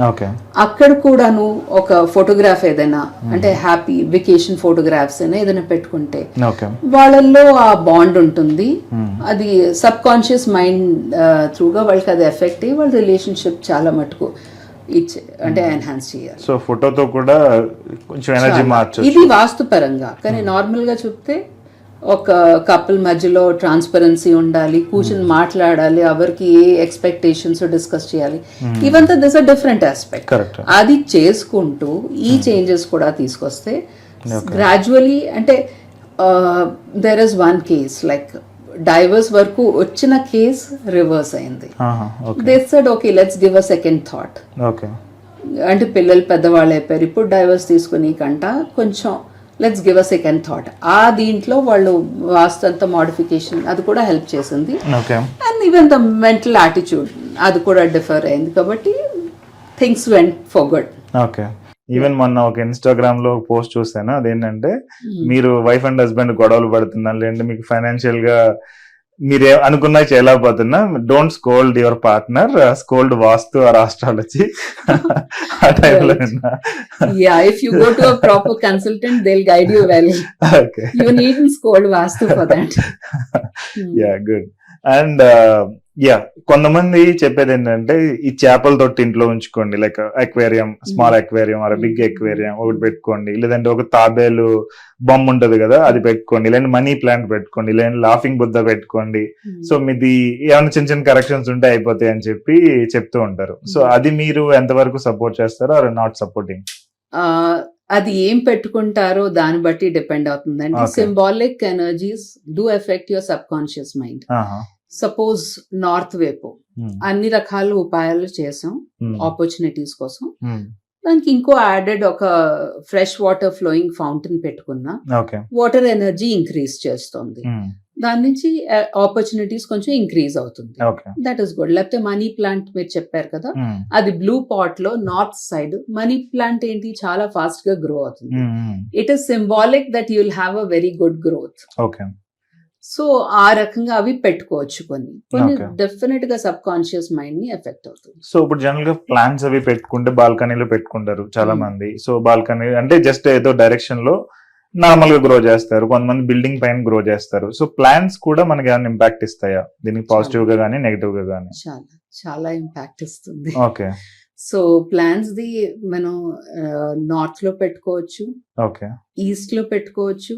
అక్కడ కూడాను ఒక ఫోటోగ్రాఫ్ ఏదైనా అంటే హ్యాపీ వెకేషన్ ఫోటోగ్రాఫ్స్ అయినా ఏదైనా పెట్టుకుంటే వాళ్ళల్లో ఆ బాండ్ ఉంటుంది. అది సబ్ కాన్షియస్ మైండ్ త్రూగా వాళ్ళకి అది ఎఫెక్ట్ అయ్యి వాళ్ళ రిలేషన్షిప్ చాలా మటుకు అంటే ఎన్హాన్స్ చేయాలి. సో ఫోటోతో కూడా కొంచెం ఎనర్జీ మార్చొచ్చు. ఇది వాస్తు పరంగా. కానీ నార్మల్ గా చూస్తే ఒక కపుల్ మధ్యలో ట్రాన్స్పరెన్సీ ఉండాలి, కూర్చొని మాట్లాడాలి, ఎవరికి ఏ ఎక్స్పెక్టేషన్స్ డిస్కస్ చేయాలి, ఇవంతా దిస్ అ డిఫరెంట్ ఆస్పెక్ట్. అది చేసుకుంటూ ఈ చేంజెస్ కూడా తీసుకొస్తే గ్రాడ్యువలీ అంటే there is one case like divorce వరకు వచ్చిన కేస్ రివర్స్ అయింది. They said okay let's give a second thought. అంటే పిల్లలు పెద్దవాళ్ళు అయిపోయారు, ఇప్పుడు డైవర్స్ తీసుకుని కంట కొంచెం let's give a second thought. ఆ దీంట్లో వాళ్ళు వాస్తు అంత మోడిఫికేషన్ అది కూడా హెల్ప్ చేసింది. And even the mental attitude అది కూడా డిఫర్ అయింది. కాబట్టి things went for good. Okay. Even మొన్న ఒక ఇన్స్టాగ్రామ్ లో పోస్ట్ చూసాను, అదేంటంటే మీరు వైఫ్ అండ్ హస్బెండ్ గొడవలు పడుతున్నారు లేదంటే మీకు ఫైనాన్షియల్ గా మీరు అనుకున్నా చేయలేకపోతున్నా, don't scold your partner, scold vastu or astrology. ఆ టైంలో if you go to a proper consultant they'll guide you well. Okay. You needn't scold vastu for that. Yeah, good. And కొంతమంది చెప్పేది ఏంటంటే ఈ చేపల తొట్టి ఇంట్లో ఉంచుకోండి, like aquarium, small aquarium or big aquarium ఒకటి పెట్టుకోండి, లేదంటే ఒక తాబేలు బొమ్మ ఉంటది కదా అది పెట్టుకోండి, లేదంటే మనీ ప్లాంట్ పెట్టుకోండి, లేదంటే లాఫింగ్ బుద్ధ పెట్టుకోండి. సో మీది ఏమైనా చిన్న చిన్న కరెక్షన్స్ ఉంటే అయిపోతాయి అని చెప్పి చెప్తూ ఉంటారు. సో అది మీరు ఎంతవరకు సపోర్ట్ చేస్తారో ఆర్ నాట్ సపోర్టింగ్? అది ఏం పెట్టుకుంటారో దాన్ని బట్టి డిపెండ్ అవుతుందండి. Symbolic energies do effect your sub conscious mind. Suppose north వైపు అన్ని రకాల ఉపాయాలు చేసాం ఆపర్చునిటీస్ కోసం, దానికి ఇంకో యాడెడ్ ఒక ఫ్రెష్ వాటర్ ఫ్లోయింగ్ ఫౌంటైన్ పెట్టుకున్నా వాటర్ ఎనర్జీ ఇంక్రీజ్ చేస్తుంది, దాని నుంచి ఆపర్చునిటీస్ కొంచెం ఇంక్రీజ్ అవుతుంది. That is good. లేకపోతే మనీ ప్లాంట్ మీరు చెప్పారు కదా, అది బ్లూ పాట్ లో నార్త్ సైడ్ మనీ ప్లాంట్ ఏంటి చాలా ఫాస్ట్ గా గ్రో అవుతుంది. It is symbolic that you will have a very good growth. So ఆ రకంగా అవి పెట్టుకోవచ్చు. కొన్ని డెఫినెట్ గా సబ్ కాన్షియస్ మైండ్ ని ఎఫెక్ట్ అవుతుంది. సో ఇప్పుడు జనరల్ గా ప్లాంట్స్ అవి పెట్టుకుంటే బాల్కనీలో పెట్టుకుంటారు చాలా మంది. సో బాల్కనీ అంటే జస్ట్ ఏదో డైరెక్షన్ లో నార్మల్ గా గ్రో చేస్తారు, కొంతమంది బిల్డింగ్ పైన గ్రో చేస్తారు. సో ప్లాంట్స్ కూడా మనకి ఏమైనా ఇంపాక్ట్ ఇస్తాయా దీనికి, పాజిటివ్ గా గానీ నెగటివ్ గా గానీ? చాలా చాలా ఇంపాక్ట్ ఇస్తుంది. ఓకే. సో ప్లాంట్స్ ది మనం నార్త్ లో పెట్టుకోవచ్చు, ఈస్ట్ లో పెట్టుకోవచ్చు,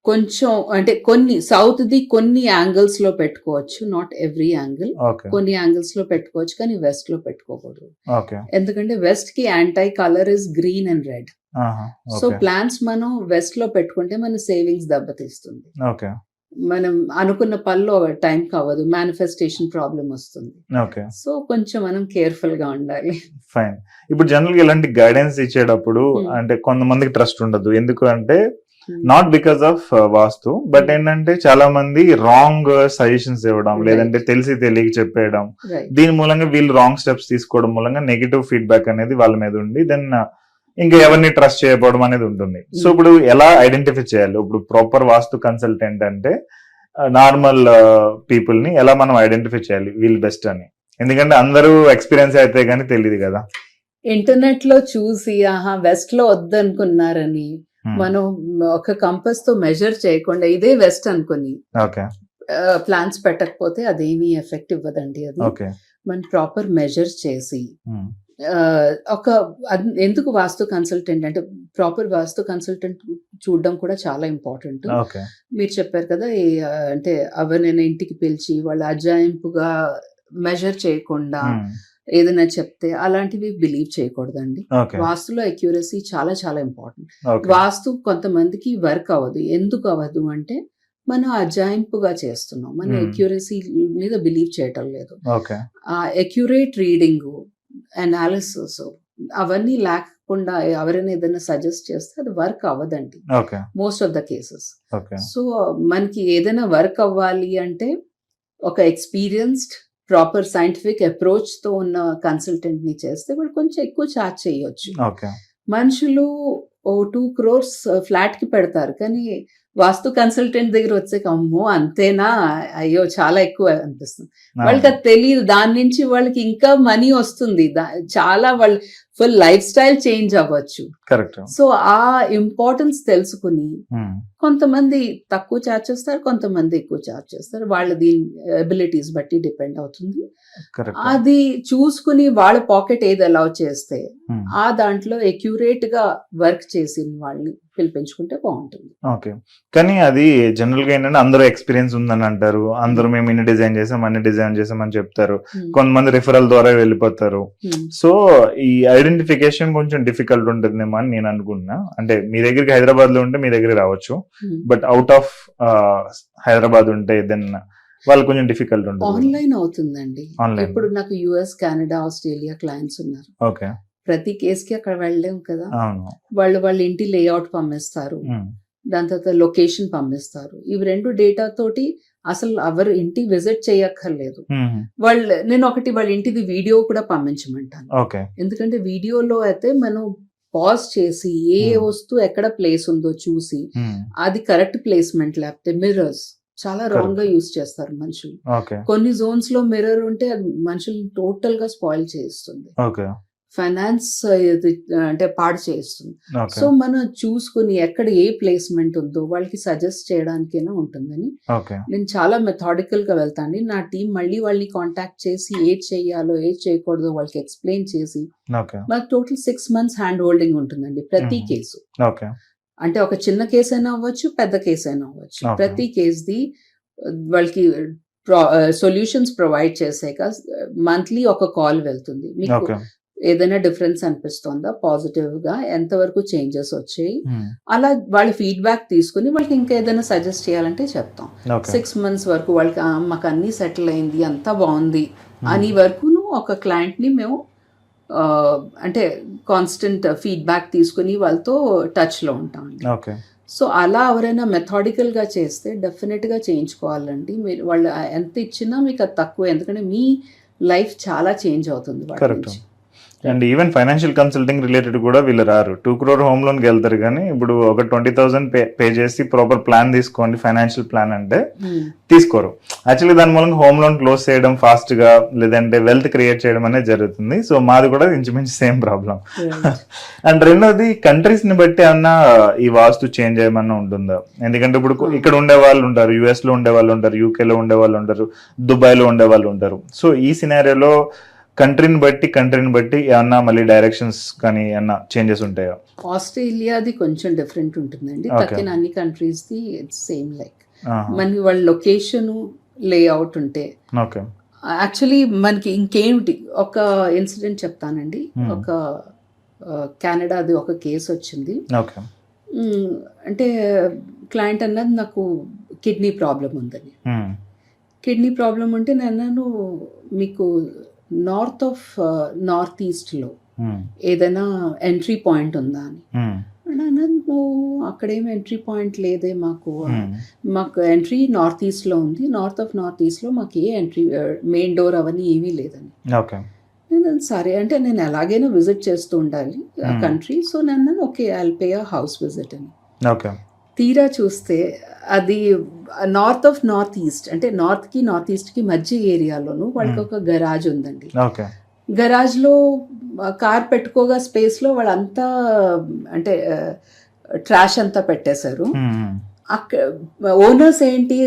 కొంచెం అంటే కొన్ని సౌత్ ది కొన్ని యాంగిల్స్ లో పెట్టుకోవచ్చు, నాట్ ఎవ్రీ యాంగిల్, కొన్ని యాంగిల్స్ లో పెట్టుకోవచ్చు, కానీ వెస్ట్ లో పెట్టుకోకూడదు. ఎందుకంటే వెస్ట్ కి anti colour is green and red. So plants మనం వెస్ట్ లో పెట్టుకుంటే మన సేవింగ్స్ దెబ్బతీస్తుంది. మనం అనుకున్న పనులు టైం కావదు, మేనిఫెస్టేషన్ ప్రాబ్లం వస్తుంది. సో కొంచెం మనం కేర్ఫుల్ గా ఉండాలి. ఫైన్. ఇప్పుడు జనరల్ గా ఇలాంటి గైడెన్స్ ఇచ్చేటప్పుడు అంటే కొంతమందికి ట్రస్ట్ ఉండదు, ఎందుకు అంటే not because of vastu, but ఏంటంటే చాలా మంది రాంగ్ సజెషన్స్ ఇవ్వడం, లేదంటే తెలిసి తెలియక చెప్పేయడం, దీని మూలంగా వీళ్ళు రాంగ్ స్టెప్స్ తీసుకోవడం మూలంగా నెగిటివ్ ఫీడ్బ్యాక్ అనేది వాళ్ళ మీద ఉండి దెన్ ఇంకా ఎవరిని ట్రస్ట్ చేయకపోవడం అనేది ఉంటుంది. సో ఇప్పుడు ఎలా ఐడెంటిఫై చేయాలి? ఇప్పుడు ప్రాపర్ వాస్తు కన్సల్టెంట్ అంటే నార్మల్ పీపుల్ ని ఎలా మనం ఐడెంటిఫై చేయాలి వీళ్ళు బెస్ట్ అని? ఎందుకంటే అందరూ ఎక్స్పీరియన్స్ అయితే గానీ తెలియదు కదా. ఇంటర్నెట్ లో చూసి ఆహా వెస్ట్ లో వద్దనుకున్నారని మనం ఒక కంపస్ తో మెజర్ చేయకుండా ఇదే వెస్ట్ అనుకుని ప్లాన్స్ పెట్టకపోతే అదేమీ ఎఫెక్ట్ ఇవ్వదండి. అది మనం ప్రాపర్ మెజర్ చేసి ఎందుకు వాస్తు కన్సల్టెంట్ అంటే ప్రాపర్ వాస్తు కన్సల్టెంట్ చూడడం కూడా చాలా ఇంపార్టెంట్. ఓకే. మీరు చెప్పారు కదా అంటే ఎవరినైనా ఇంటికి పిలిచి వాళ్ళు అజాయింపుగా మెజర్ చేయకుండా ఏదైనా చెప్తే అలాంటివి బిలీవ్ చేయకూడదండి. ఓకే. వాస్తులో అక్యూరసీ చాలా చాలా ఇంపార్టెంట్. ఓకే. వాస్తు కొంతమందికి వర్క్ అవ్వదు. ఎందుకు అవ్వదు అంటే మనం అజాయింపుగా చేస్తున్నాం, మన అక్యూరసీ మీద బిలీవ్ చేయటం లేదు. ఓకే. ఆ అక్యురేట్ రీడింగ్, అనాలిసిస్ అవన్నీ లేకుండా ఎవరైనా ఏదైనా సజెస్ట్ చేస్తే అది వర్క్ అవ్వదండి okay. Most of the cases. Okay. So మనకి ఏదైనా వర్క్ అవ్వాలి అంటే ఒక ఎక్స్పీరియన్స్డ్ ప్రాపర్ సైంటిఫిక్ అప్రోచ్ తో ఉన్న కన్సల్టెంట్ ని చేస్తే వాళ్ళు కొంచెం ఎక్కువ ఛార్జ్ చేయొచ్చు. ఓకే. మనుషులు 2 crores ఫ్లాట్ కి పెడతారు, కానీ వాస్తు కన్సల్టెంట్ దగ్గర వచ్చే అమ్మో అంతేనా, అయ్యో చాలా ఎక్కువ అనిపిస్తుంది. వాళ్ళకి అది తెలియదు, దాని నుంచి వాళ్ళకి ఇంకా మనీ వస్తుంది, చాలా వాళ్ళ ఫుల్ లైఫ్ స్టైల్ చేంజ్ అవ్వచ్చు. కరెక్ట్. సో ఆ ఇంపార్టెన్స్ తెలుసుకుని కొంతమంది తక్కువ ఛార్జ్ చేస్తారు, కొంతమంది ఎక్కువ ఛార్జ్ చేస్తారు. వాళ్ళ దీని ఎబిలిటీస్ బట్టి డిపెండ్ అవుతుంది. అది చూసుకుని వాళ్ళ పాకెట్ ఏది అలౌ చేస్తే ఆ దాంట్లో అక్యురేట్ గా వర్క్ చేసిన వాళ్ళని పిలిపించుకుంటే బాగుంటుంది. ఓకే. కానీ అది జనరల్ గా ఏంటంటే అందరూ ఎక్స్పీరియన్స్ ఉందని అంటారు, అందరూ మేము ఇన్ని డిజైన్ చేసాం అన్ని డిజైన్ చేసాం అని చెప్తారు, కొంతమంది రిఫరల్ ద్వారా వెళ్ళిపోతారు. సో ఈ ఐడెంటిఫికేషన్ కొంచెం డిఫికల్ట్ ఉంటుందేమో అని నేను అనుకుంటున్నా. అంటే మీ దగ్గరికి హైదరాబాద్ లో ఉంటే మీ దగ్గరికి రావచ్చు, బట్ అవుట్ ఆఫ్ హైదరాబాద్ ఉంటే ఏదైనా వాళ్ళు కొంచెం డిఫికల్ట్ ఉంటుంది. ఆన్లైన్ అవుతుందండి. ఇప్పుడు నాకు యుఎస్, కెనడా, ఆస్ట్రేలియా క్లయింట్స్ ఉన్నారు. ఓకే. ప్రతి కేసుకి అక్కడ వెళ్ళలేము కదా. వాళ్ళ ఇంటి లేఅవుట్ పంపిస్తారు, దాని తర్వాత లొకేషన్ పంపిస్తారు. ఇవి 2 డేటా తోటి అసలు ఎవరు ఇంటి విజిట్ చేయక్కర్లేదు. నేను వాళ్ళ ఇంటిది వీడియో కూడా పంపించమంటాను. ఎందుకంటే వీడియోలో అయితే మనం పాజ్ చేసి ఏ వస్తువు ఎక్కడ ప్లేస్ ఉందో చూసి అది కరెక్ట్ ప్లేస్మెంట్, లేకపోతే మిర్రర్స్ చాలా రాంగ్ గా యూజ్ చేస్తారు మనుషులు. కొన్ని జోన్స్ లో మిర్రర్ ఉంటే అది మనుషులు టోటల్ గా స్పాయిల్ చేస్తుంది, ఫైనాన్స్ అంటే పాడు చేస్తుంది. సో మనం చూసుకుని ఎక్కడ ఏ ప్లేస్మెంట్ ఉందో వాళ్ళకి సజెస్ట్ చేయడానికైనా ఉంటుందని నేను చాలా మెథాడికల్ గా వెళ్తాను. నా టీం మళ్ళీ వాళ్ళని కాంటాక్ట్ చేసి ఏది చెయ్యాలో ఏది చేయకూడదో వాళ్ళకి ఎక్స్ప్లెయిన్ చేసి మాకు టోటల్ 6 months హ్యాండ్ హోల్డింగ్ ఉంటుందండి ప్రతి కేసు. అంటే ఒక చిన్న కేసు అయినా అవ్వచ్చు, పెద్ద కేసు అయినా అవ్వచ్చు. ప్రతి కేసుది వాళ్ళకి సొల్యూషన్స్ ప్రొవైడ్ చేసాక మంత్లీ ఒక కాల్ వెళ్తుంది. మీకు ఏదైనా డిఫరెన్స్ అనిపిస్తుందా, పాజిటివ్ గా ఎంతవరకు చేంజెస్ వచ్చాయి, అలా వాళ్ళ ఫీడ్బ్యాక్ తీసుకుని వాళ్ళకి ఇంకా ఏదైనా సజెస్ట్ చేయాలంటే చెప్తాం. 6 months వరకు వాళ్ళకి మాకు అన్ని సెటిల్ అయింది, అంతా బాగుంది అని వరకును ఒక క్లయింట్ ని మేము అంటే కాన్స్టెంట్ ఫీడ్బ్యాక్ తీసుకుని వాళ్ళతో టచ్ లో ఉంటాం. సో అలా ఎవరైనా మెథాడికల్ గా చేస్తే డెఫినెట్ గా చేయించుకోవాలండి. మీరు వాళ్ళు ఎంత ఇచ్చినా మీకు అది తక్కువ, ఎందుకంటే మీ లైఫ్ చాలా చేంజ్ అవుతుంది వాళ్ళ నుంచి. And even financial consulting related కూడా వీళ్ళు రారు. 2 crore హోమ్ లోన్కి వెళ్తారు, కానీ ఇప్పుడు ఒక 20,000 పే చేసి ప్రాపర్ ప్లాన్ తీసుకోండి ఫైనాన్షియల్ ప్లాన్ అంటే తీసుకోరు. యాక్చువల్లీ దాని మూలంగా హోమ్ లోన్ క్లోజ్ చేయడం ఫాస్ట్ గా, లేదంటే వెల్త్ క్రియేట్ చేయడం అనేది జరుగుతుంది. సో మాది కూడా ఇంచుమించు సేమ్ ప్రాబ్లం. అండ్ రెండోది కంట్రీస్ ని బట్టి ఏమన్నా ఈ వాస్తు చేంజ్ ఏమన్నా ఉంటుందా? ఎందుకంటే ఇప్పుడు ఇక్కడ ఉండే వాళ్ళు ఉంటారు, యుఎస్ లో ఉండే వాళ్ళు ఉంటారు, యూకే లో ఉండే వాళ్ళు ఉంటారు, దుబాయ్ లో ఉండే వాళ్ళు ఉంటారు. సో ఈ సినారియోలో కంట్రీని బట్టి ఏమన్నా మళ్ళీ డైరెక్షన్స్ కానీ ఏమన్నా చేంజెస్ ఉంటాయా? ఆస్ట్రేలియాది కొంచెం డిఫరెంట్ ఉంటుందండి. తక్కిన అన్ని countries the it's same like మనకి వాళ్ళ లొకేషన్ లేఅవుట్ ఉంటే. యాక్చువల్లీ మనకి ఇంకేమిటి ఒక ఇన్సిడెంట్ చెప్తానండి. ఒక కెనడాది ఒక కేసు వచ్చింది. అంటే క్లయింట్ అన్నది నాకు కిడ్నీ ప్రాబ్లం ఉందని. కిడ్నీ ప్రాబ్లం ఉంటే నేను మీకు నార్త్ ఈస్ట్ లో ఏదైనా ఎంట్రీ పాయింట్ ఉందా అని అన్నది. అక్కడేం ఎంట్రీ పాయింట్ లేదే, మాకు ఎంట్రీ నార్త్ ఈస్ట్ లో ఉంది, నార్త్ ఈస్ట్ లో మాకు ఏ ఎంట్రీ మెయిన్ డోర్ అవన్నీ ఏమీ లేదని. నేను సరే అంటే నేను ఎలాగైనా విజిట్ చేస్తూ ఉండాలి ఆ కంట్రీ. సో నేను okay I'll pay a house visit అని. తీరా చూస్తే అది నార్త్ ఈస్ట్ అంటే నార్త్ ఈస్ట్ కి మధ్య ఏరియాలోను వాళ్ళకి ఒక గరాజ్ ఉందండి. గరాజ్ లో కార్ పెట్టుకోగా స్పేస్ లో వాళ్ళంతా అంటే ట్రాష్ అంతా పెట్టేశారు. అక్కడ ఓనర్స్ ఏంటి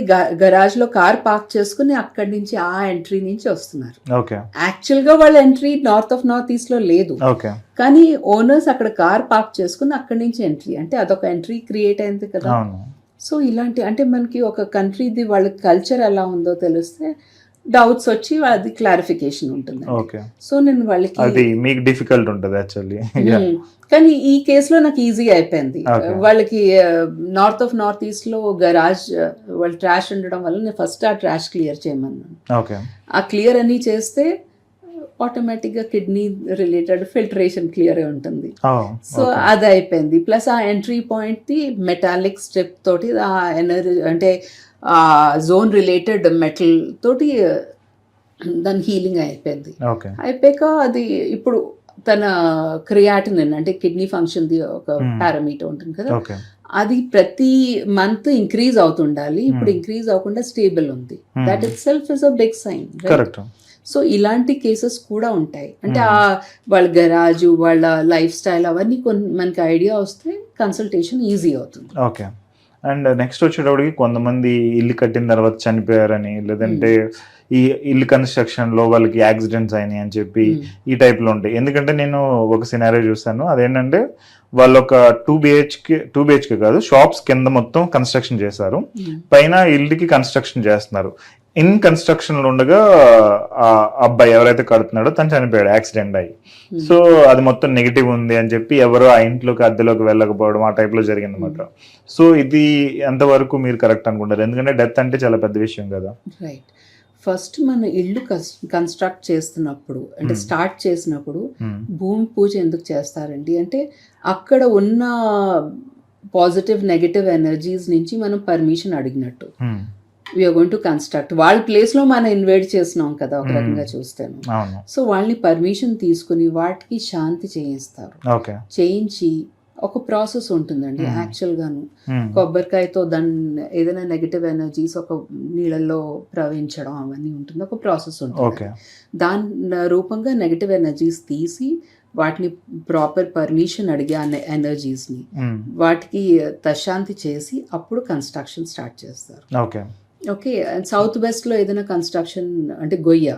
గరాజ్ లో కార్ పార్క్ చేసుకుని అక్కడి నుంచి ఆ ఎంట్రీ నుంచి వస్తున్నారు. ఓకే యాక్చువల్ గా వాళ్ళ ఎంట్రీ నార్త్ ఈస్ట్ లో లేదు, ఓకే కానీ ఓనర్స్ అక్కడ కార్ పార్క్ చేసుకుని అక్కడి నుంచి ఎంట్రీ, అంటే అదొక ఎంట్రీ క్రియేట్ అయింది కదా. అవును సో ఇలాంటి అంటే మనకి ఒక కంట్రీది వాళ్ళ కల్చర్ ఎలా ఉందో తెలిస్తే డౌట్స్ వచ్చి అది క్లారిఫికేషన్ ఉంటుంది. ఓకే సో నేను వాళ్ళకి అది మీకు డిఫికల్ట్ ఉంటుంది యాక్చువల్లీ. కానీ ఈ కేసులో నాకు ఈజీగా అయిపోయింది. Okay. వాళ్ళకి నార్త్ ఈస్ట్ లో గరాజ్ వాళ్ళు ట్రాష్ ఉండడం వల్ల నేను ఫస్ట్ ఆ ట్రాష్ క్లియర్ చేయమన్నాను. ఓకే ఆ క్లియర్ అన్ని చేస్తే ఆటోమేటిక్గా కిడ్నీ రిలేటెడ్ ఫిల్టరేషన్ క్లియర్ ఉంటుంది. సో అది అయిపోయింది. ప్లస్ ఆ entry point the metallic strip తోటి ఆ ఎనర్జీ అంటే ఆ జోన్ రిలేటెడ్ మెటల్ తోటి దాని హీలింగ్ అయిపోయింది. ఓకే అయిపోయాక అది ఇప్పుడు తన క్రియాటినిన్ అంటే కిడ్నీ ఫంక్షన్ ది ఒక పారామీటర్ ఉంటుంది కదా, ఓకే అది ప్రతి మంత్ ఇంక్రీజ్ అవుతుండాలి. ఇప్పుడు ఇంక్రీజ్ అవ్వకుండా స్టేబుల్ ఉంది. That itself is a big sign. Correct. So ఇలాంటి కేసెస్ కూడా ఉంటాయి. అంటే ఆ వాళ్ళ గరాజు వాళ్ళ లైఫ్ స్టైల్ అవన్నీ మనకి ఐడియా వస్తే కన్సల్టేషన్ ఈజీ అవుతుంది. ఓకే. అండ్ నెక్స్ట్ వచ్చేటప్పటికి కొంతమంది ఇల్లు కట్టిన తర్వాత చనిపోయారని, లేదంటే ఈ ఇల్లు కన్స్ట్రక్షన్ లో వాళ్ళకి యాక్సిడెంట్స్ అయినాయి అని చెప్పి ఈ టైప్ లో ఉంటాయి. ఎందుకంటే నేను ఒక సినారియో చూస్తాను, అదేంటంటే వాళ్ళు ఒక 2 బిహెచ్కే కాదు, షాప్స్ కింద మొత్తం కన్స్ట్రక్షన్ చేశారు, పైన ఇల్లుకి కన్స్ట్రక్షన్ చేస్తున్నారు. ఇన్ కన్స్ట్రక్షన్ లో ఉండగా ఆ అబ్బాయి ఎవరైతే కడుతున్నాడో తను చనిపోయాడు యాక్సిడెంట్ అయ్యి. సో అది మొత్తం నెగిటివ్ ఉంది అని చెప్పి ఎవరు ఆ ఇంట్లోకి అద్దెలోకి వెళ్ళకపోవడం ఆ టైప్ లో జరిగింది అనమాట. సో ఇది ఎంతవరకు మీరు కరెక్ట్ అనుకుంటారు? ఎందుకంటే డెత్ అంటే చాలా పెద్ద విషయం కదా. రైట్. ఫస్ట్ మన ఇల్లు కన్స్ట్రక్ట్ చేస్తున్నప్పుడు అంటే స్టార్ట్ చేసినప్పుడు భూమి పూజ ఎందుకు చేస్తారండి అంటే అక్కడ ఉన్న పాజిటివ్ నెగటివ్ ఎనర్జీస్ నుంచి మనం పర్మిషన్ అడిగినట్టు. వీఆర్ గోయింగ్ టు కన్స్ట్రక్ట్ వాళ్ళ ప్లేస్ లో మనం ఇన్వైట్ చేస్తున్నాం కదా ఒక రకంగా చూస్తాను. సో వాళ్ళని పర్మిషన్ తీసుకుని వాటికి శాంతి చేయిస్తారు. చేయించి ఒక ప్రాసెస్ ఉంటుందండి యాక్చువల్ గాను. కొబ్బరికాయతో దాన్ని ఏదైనా నెగటివ్ ఎనర్జీస్ ఒక నీళ్ళల్లో ప్రవహించడం అవన్నీ ఉంటుంది, ఒక ప్రాసెస్ ఉంటుంది. దాని రూపంగా నెగటివ్ ఎనర్జీస్ తీసి వాటిని ప్రాపర్ పర్మిషన్ అడిగి ఆ ఎనర్జీస్ని వాటికి తశాంతి చేసి అప్పుడు కన్స్ట్రక్షన్ స్టార్ట్ చేస్తారు. ఓకే. సౌత్ వెస్ట్ లో ఏదైనా కన్స్ట్రక్షన్ అంటే గొయ్య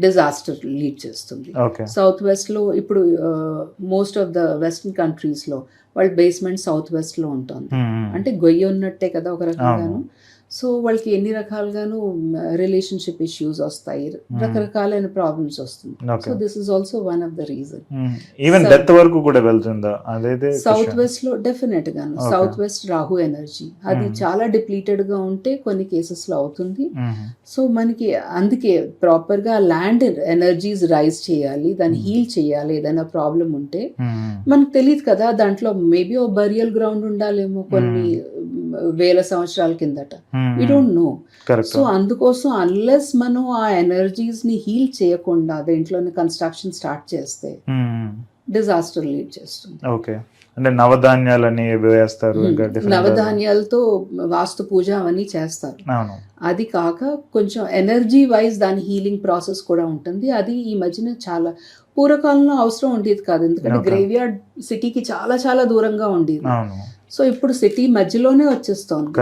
డిజాస్టర్ లీడ్ చేస్తుంది. సౌత్ వెస్ట్ లో ఇప్పుడు most of the western countries లో వాళ్ళ బేస్మెంట్ సౌత్ వెస్ట్ లో ఉంటుంది, అంటే గొయ్య ఉన్నట్టే కదా ఒక రకంగాను. సో వాళ్ళకి ఎన్ని రకాలుగాను రిలేషన్షిప్ ఇష్యూస్ వస్తాయి, రకరకాలైన ప్రాబ్లమ్స్ వస్తుంది. So this is also one of the reason. Even death వరకు కూడా వెళ్తుందా అదైతే సౌత్ వెస్ట్ లో? డెఫినెట్ గాను. సౌత్ వెస్ట్ రాహు ఎనర్జీ అది చాలా డిప్లీటెడ్ గా ఉంటే కొన్ని కేసెస్ లో అవుతుంది. సో మనకి అందుకే ప్రాపర్ గా ల్యాండ్ ఎనర్జీస్ రైజ్ చేయాలి, దాన్ని హీల్ చేయాలి. ఏదైనా ప్రాబ్లం ఉంటే మనకు తెలియదు కదా, దాంట్లో మేబీ ఓ బరియల్ గ్రౌండ్ ఉండాలేమో కొన్ని వేల సంవత్సరాల కిందట. We don't know. సో అందుకోసం అన్లెస్ మనం ఆ ఎనర్జీస్ ని హీల్ చేయకుండా దేంట్లోనే కన్స్ట్రక్షన్ స్టార్ట్ చేస్తే డిజాస్టర్ లీడ్ చేస్తుంది. ఓకే. అంటే నవధాన్యాలని వేస్తారు, నవధాన్యాలతో వాస్తు పూజ అవన్నీ చేస్తారు. అది కాక కొంచెం ఎనర్జీ వైజ్ దాని హీలింగ్ ప్రాసెస్ కూడా ఉంటుంది. అది ఈ మధ్యన చాలా పూర్వకాలంలో అవసరం ఉండేది కాదు, ఎందుకంటే గ్రేవ్ యార్డ్ సిటీకి చాలా చాలా దూరంగా ఉండేది. సో ఇప్పుడు సిటీ మధ్యలోనే వచ్చేస్తోంది.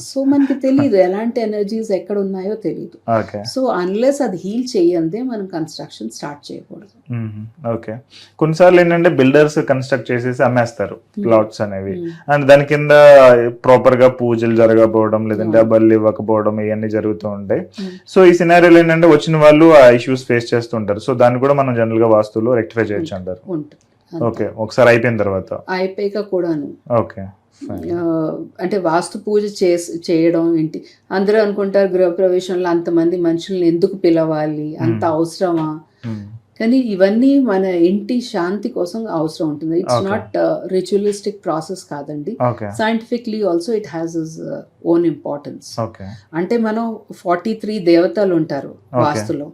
సో మనకి తెలియదు ఎలాంటి ఎనర్జీస్ ఎక్కడ ఉన్నాయో తెలియదు. సో అన్లెస్ అది హీల్ చేయందే మనం కన్స్ట్రక్షన్ స్టార్ట్ చేయకూడదు. ఓకే. కొన్నిసార్లు ఏంటంటే బిల్డర్స్ కన్స్ట్రక్ట్ చేసేసి అమ్మేస్తారు ప్లాట్స్ అనేవి, అండ్ దాని కింద ప్రాపర్ గా పూజలు జరగకపోవడం, లేదంటే బల్లి ఇవ్వకపోవడం, ఇవన్నీ జరుగుతూ ఉంటాయి. సో ఈ సినారియోలో ఏంటంటే వచ్చిన వాళ్ళు ఆ ఇష్యూస్ ఫేస్ చేస్తుంటారు. సో దాన్ని కూడా మనం జనరల్ గా వాస్తులో రెక్టిఫై చేయొచ్చు అంటారు. ఓకే. ఒకసారి అయిపోయిన తర్వాత అయిపోయాక కూడాను. ఓకే. అంటే వాస్తు పూజ చేయడం ఏంటి, అందరూ అనుకుంటారు గృహప్రవేశంలో అంతమంది మనుషుల్ని ఎందుకు పిలవాలి, అంత అవసరమా? కానీ ఇవన్నీ మన ఇంటి శాంతి కోసం అవసరం ఉంటుంది. ఇట్స్ నాట్ రిచువలిస్టిక్ ప్రాసెస్ కాదండి. Scientifically also it has is own importance. అంటే మనం 43 దేవతలు ఉంటారు వాస్తులో.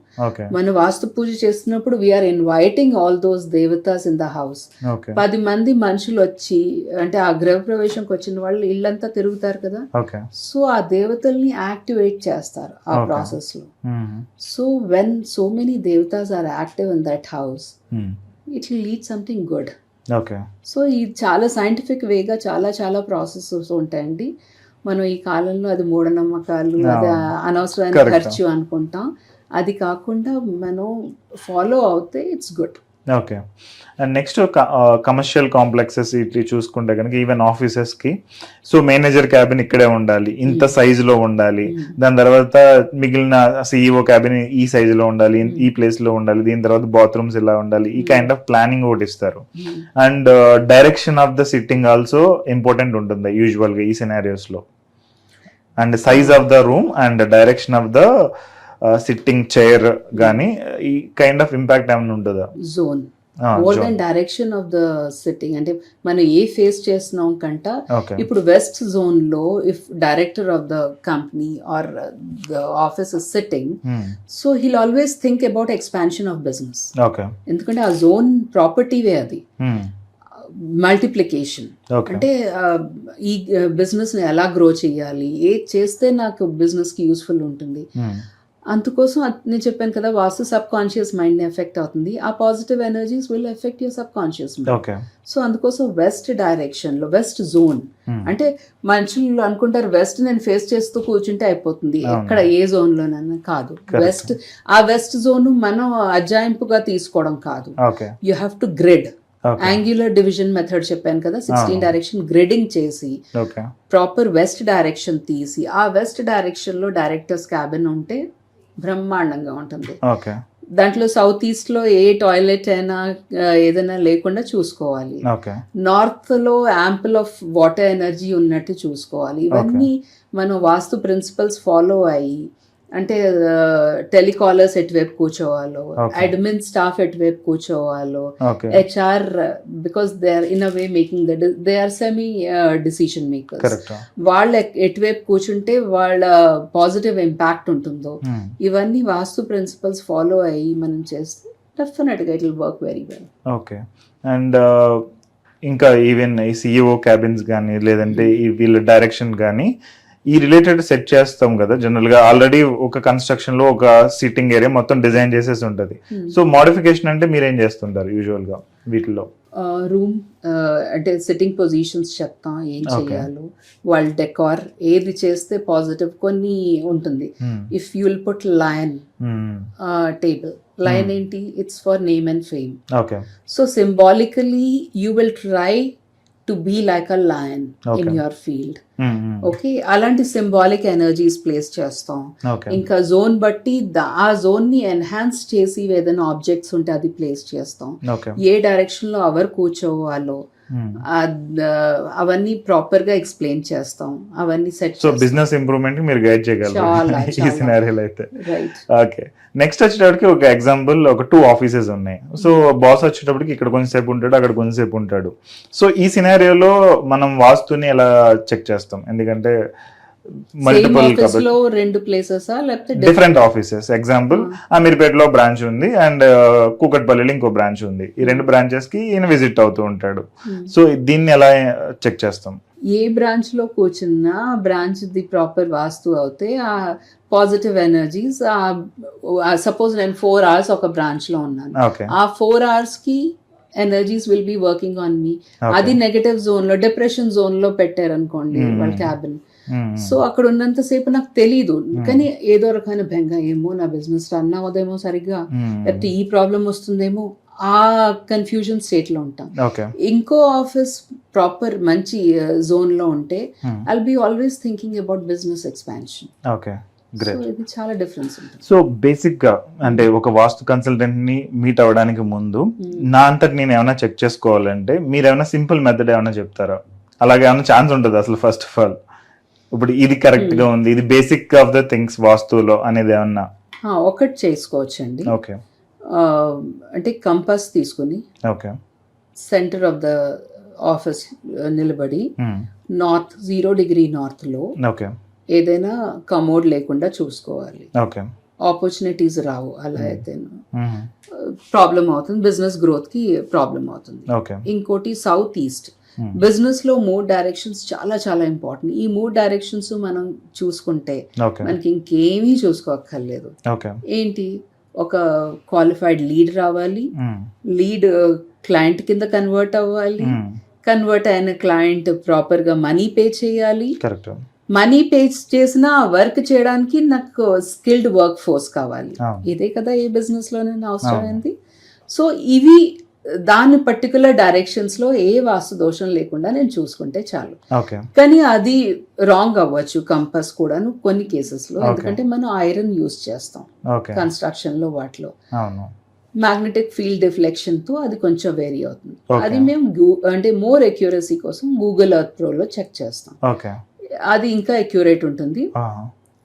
మనం వాస్తు పూజ చేస్తున్నప్పుడు వీఆర్ ఇన్వైటింగ్ ఆల్ దోస్ దేవతాస్ ఇన్ ద హౌస్. 10 మంది మనుషులు వచ్చి అంటే ఆ గృహ ప్రవేశంకి వచ్చిన వాళ్ళు ఇల్లంతా తిరుగుతారు కదా, సో ఆ దేవతల్ని యాక్టివేట్ చేస్తారు ఆ ప్రాసెస్ లో. సో వెన్ సో మెనీ దేవతాస్ are active in that house, it will lead something good. Okay. So ఇది చాలా సైంటిఫిక్ వేగా చాలా చాలా ప్రాసెసెస్ ఉంటాయండి. మనం ఈ కాలంలో అది మూఢనమ్మకాలు, అది అనవసరమైన Correct. ఖర్చు అనుకుంటాం. అది కాకుండా మనం ఫాలో అవుతే it's good. Okay. And next commercial complexes ఇట్లా చూసుకుంటే కనుక ఈవెన్ ఆఫీసెస్కి సో మేనేజర్ క్యాబిన్ ఇక్కడే ఉండాలి, ఇంత సైజులో ఉండాలి, దాని తర్వాత మిగిలిన సిఇఓ క్యాబిన్ ఈ సైజులో ఉండాలి, ఈ ప్లేస్లో ఉండాలి, దీని తర్వాత బాత్రూమ్స్ ఇలా ఉండాలి, ఈ కైండ్ ఆఫ్ ప్లానింగ్ ఒకటి ఇస్తారు. And direction of the sitting also important ఉంటుంది యూజువల్గా ఈ సినారియోస్లో. And size of the room and direction of the sitting chair కానీ ఈ కైండ్ ఆఫ్ ఇంపాక్ట్ ఏమైనా ఉంటుందా? Zone more than direction of the sitting. అంటే మనం ఏ ఫేస్ చేస్తున్నాం కంట ఓకే. ఇప్పుడు వెస్ట్ జోన్ లో if director of the company or the office is sitting, so he'll always think about expansion of business. Okay. ఎందుకంటే ఆ జోన్ ప్రాపర్టీవే అది. మల్టిప్లికేషన్ అంటే ఈ బిజినెస్ ని ఎలా గ్రో చేయాలి, ఏది చేస్తే నాకు బిజినెస్ కి యూస్ఫుల్ ఉంటుంది. అందుకోసం నేను చెప్పాను కదా, వాస్తు సబ్ కాన్షియస్ మైండ్ ని ఎఫెక్ట్ అవుతుంది. ఆ positive energies will effect your sub conscious mind. So అందుకోసం వెస్ట్ డైరెక్షన్ లో వెస్ట్ జోన్ అంటే మనుషులు అనుకుంటారు వెస్ట్ నేను ఫేస్ చేస్తూ కూర్చుంటే అయిపోతుంది, ఎక్కడ ఏ జోన్ లోనైనా కాదు. వెస్ట్ ఆ వెస్ట్ జోన్ మనం అజాయింపుగా తీసుకోవడం కాదు. You have to grid. Angular division method చెప్పాను కదా, 16 డైరెక్షన్ గ్రిడింగ్ చేసి ప్రాపర్ వెస్ట్ డైరెక్షన్ తీసి ఆ వెస్ట్ డైరెక్షన్ లో డైరెక్టర్స్ క్యాబిన్ ఉంటే బ్రహ్మాండంగా ఉంటుంది. దాంట్లో సౌత్ ఈస్ట్ లో ఏ టాయిలెట్ అయినా ఏదైనా లేకుండా చూసుకోవాలి. నార్త్ లో యాంపుల్ ఆఫ్ వాటర్ ఎనర్జీ ఉన్నట్టు చూసుకోవాలి. ఇవన్నీ మనం వాస్తు ప్రిన్సిపల్స్ ఫాలో అయ్యి, అంటే టెలికాలర్స్ ఎటువైపు కూర్చోవాలో, అడ్మిన్ స్టాఫ్ ఎటువైపు కూర్చోవాలో, HR because they are in a way making they are semi decision makers, వాళ్ళు ఎటువైపు కూర్చుంటే వాళ్ళ పాజిటివ్ ఇంపాక్ట్ ఉంటుందో, ఇవన్నీ వాస్తు ప్రిన్సిపల్స్ ఫాలో అయ్యి మనం చేస్తే డెఫినెట్గా it will work very well. Okay. And ఇంకా ఈవెన్ ఈ సిఇఓ క్యాబిన్స్ కానీ లేదంటే ఈ వీళ్ళ డైరెక్షన్ కానీ ఈ రిలేటెడ్ సెట్ చేస్తాం కదా జనరల్ గా. ఆల్రెడీ ఒక కన్స్ట్రక్షన్ లో ఒక సిట్టింగ్ ఏరియా మొత్తం డిజైన్ చేసేసి ఉంటది. సో మోడిఫికేషన్ అంటే మీరు ఏం చేస్తుంటారు యూజువల్ గా వీటిలో? రూమ్ అంటే సిట్టింగ్ పొజిషన్స్ చెప్తాం ఏం చేయాలో, వాళ్ళ డెకార్ ఏది చేస్తే పాజిటివ్ కొన్ని ఉంటుంది. If you will put lion table, lion ఏంటి, it's for name and fame. So symbolically you will try to be like a lion in your field. Okay, అలాంటి సింబాలిక్ ఎనర్జీస్ ప్లేస్ చేస్తాం. ఇంకా zone బట్టి ఆ zone ని enhance చేసి ఏదైనా objects ఉంటే అది ప్లేస్ చేస్తాం. ఏ డైరెక్షన్ లో ఎవరు కూర్చోవాలో అవన్నీ ప్రాపర్ గా ఎక్స్ప్లెయిన్ చేస్తాం. అవన్నీ సెట్. సో బిజినెస్ ఇంప్రూవ్మెంట్ మీరు గైడ్ చేయగలరు ఈ సినారియోలో అయితే. ఓకే. నెక్స్ట్ వచ్చేటప్పటికి ఒక ఎగ్జాంపుల్, ఒక 2 ఆఫీసెస్ ఉన్నాయి. సో బాస్ వచ్చేటప్పటికి ఇక్కడ కొంచెంసేపు ఉంటాడు, అక్కడ కొంచెంసేపు ఉంటాడు. సో ఈ సినారియోలో మనం వాస్తుని ఎలా చెక్ చేస్తాం? ఎందుకంటే మల్టిపుల్ డిఫరెంట్ ఆఫీసెస్. ఎగ్జాంపుల్ అమీర్పేటలో బ్రాంచ్ ఉంది అండ్ కూకట్పల్లిలో ఇంకో బ్రాంచ్ ఉంది. ఈ 2 బ్రాంచెస్ కి ఈయన విజిట్ అవుతూ ఉంటాడు. సో దీన్ని ఎలా చెక్ చేస్తాం? ఏ బ్రాంచ్ లో కూర్చున్నా బ్రాంచ్ ది ప్రాపర్ వాస్తు అవుతే ఆ పాజిటివ్ ఎనర్జీస్, సపోజ్ నేను 4 hours ఒక బ్రాంచ్ లో ఉన్నాను, ఆ 4 hours కి energies will be working on me. అది నెగటివ్ జోన్ లో, డిప్రెషన్ జోన్ లో పెట్టారనుకోండి వాళ్ళ క్యాబిన్, సో అక్కడ ఉన్నంత సేపు నాకు తెలీదు, కానీ ఏదో రకమైన బెంగ, ఏమో నా బిజినెస్ రన్ అవ్వదేమో సరిగ్గా, లేకపోతే ఈ ప్రాబ్లం వస్తుందేమో, ఆ కన్ఫ్యూజన్ స్టేట్ లో ఉంటాం. ఇంకో ఆఫీస్ ప్రాపర్ మంచి జోన్ లో ఉంటే I'll be always thinking about business expansion. ఇది చాలా డిఫరెన్స్ ఉంటుంది. సో బేసిక్ గా అంటే ఒక వాస్తు కన్సల్టెంట్ ని మీట్ అవ్వడానికి ముందు నా అంతటి నేను ఏమైనా చెక్ చేసుకోవాలంటే మీరు ఏమైనా సింపుల్ మెథడ్ ఏమైనా చెప్తారా? అలాగే ఏమైనా ఛాన్స్ ఉంటుంది అసలు? ఫస్ట్ ఆఫ్ ఆల్ ఇప్పుడు ఇది కరెక్ట్ గా ఉంది, ఇది బేసిక్ ఆఫ్ ద థింగ్స్ వాస్తులో అనేది ఏమన్నా ఒకటి చేసుకోవచ్చు అండి. ఓకే. అంటే కంపాస్ తీసుకుని సెంటర్ ఆఫ్ ద ఆఫీస్ నిలబడి నార్త్ 0 degree నార్త్ లో ఏదైనా కమోడ్ లేకుండా చూసుకోవాలి. ఆపర్చునిటీస్ రావు, అలా అయితే ప్రాబ్లం అవుతుంది, బిజినెస్ గ్రోత్ కి ప్రాబ్లం అవుతుంది. ఇంకోటి సౌత్ ఈస్ట్ బిజినెస్ లో 3 డైరెక్షన్స్ చాలా చాలా ఇంపార్టెంట్. ఈ 3 డైరెక్షన్స్ మనం చూసుకుంటే మనకి ఇంకేమీ చూసుకోక్కర్లేదు. ఏంటి, ఒక క్వాలిఫైడ్ లీడ్ రావాలి, లీడ్ క్లయింట్ కింద కన్వర్ట్ అవ్వాలి, కన్వర్ట్ అయిన క్లయింట్ ప్రాపర్గా మనీ పే చేయాలి, కరెక్ట్. మనీ పే చేసిన వర్క్ చేయడానికి నాకు స్కిల్డ్ వర్క్ ఫోర్స్ కావాలి. ఇదే కదా ఏ బిజినెస్ లోనైనా అవసరమైంది. సో ఇవి దాని పర్టికులర్ డైరెక్షన్స్ లో ఏ వాస్తు దోషం లేకుండా నేను చూసుకుంటే చాలు. కానీ అది రాంగ్ అవ్వచ్చు కంపస్ కూడాను కొన్ని కేసెస్ లో, ఎందుకంటే మనం ఐరన్ యూజ్ చేస్తాం కన్స్ట్రక్షన్ లో, వాటిలో మ్యాగ్నెటిక్ ఫీల్డ్ డిఫ్లెక్షన్ తో అది కొంచెం వేరీ అవుతుంది. అది మేము అంటే మోర్ అక్యూరసీ కోసం గూగుల్ ఎర్త్ ప్రో లో చెక్ చేస్తాం. అది ఇంకా అక్యూరేట్ ఉంటుంది.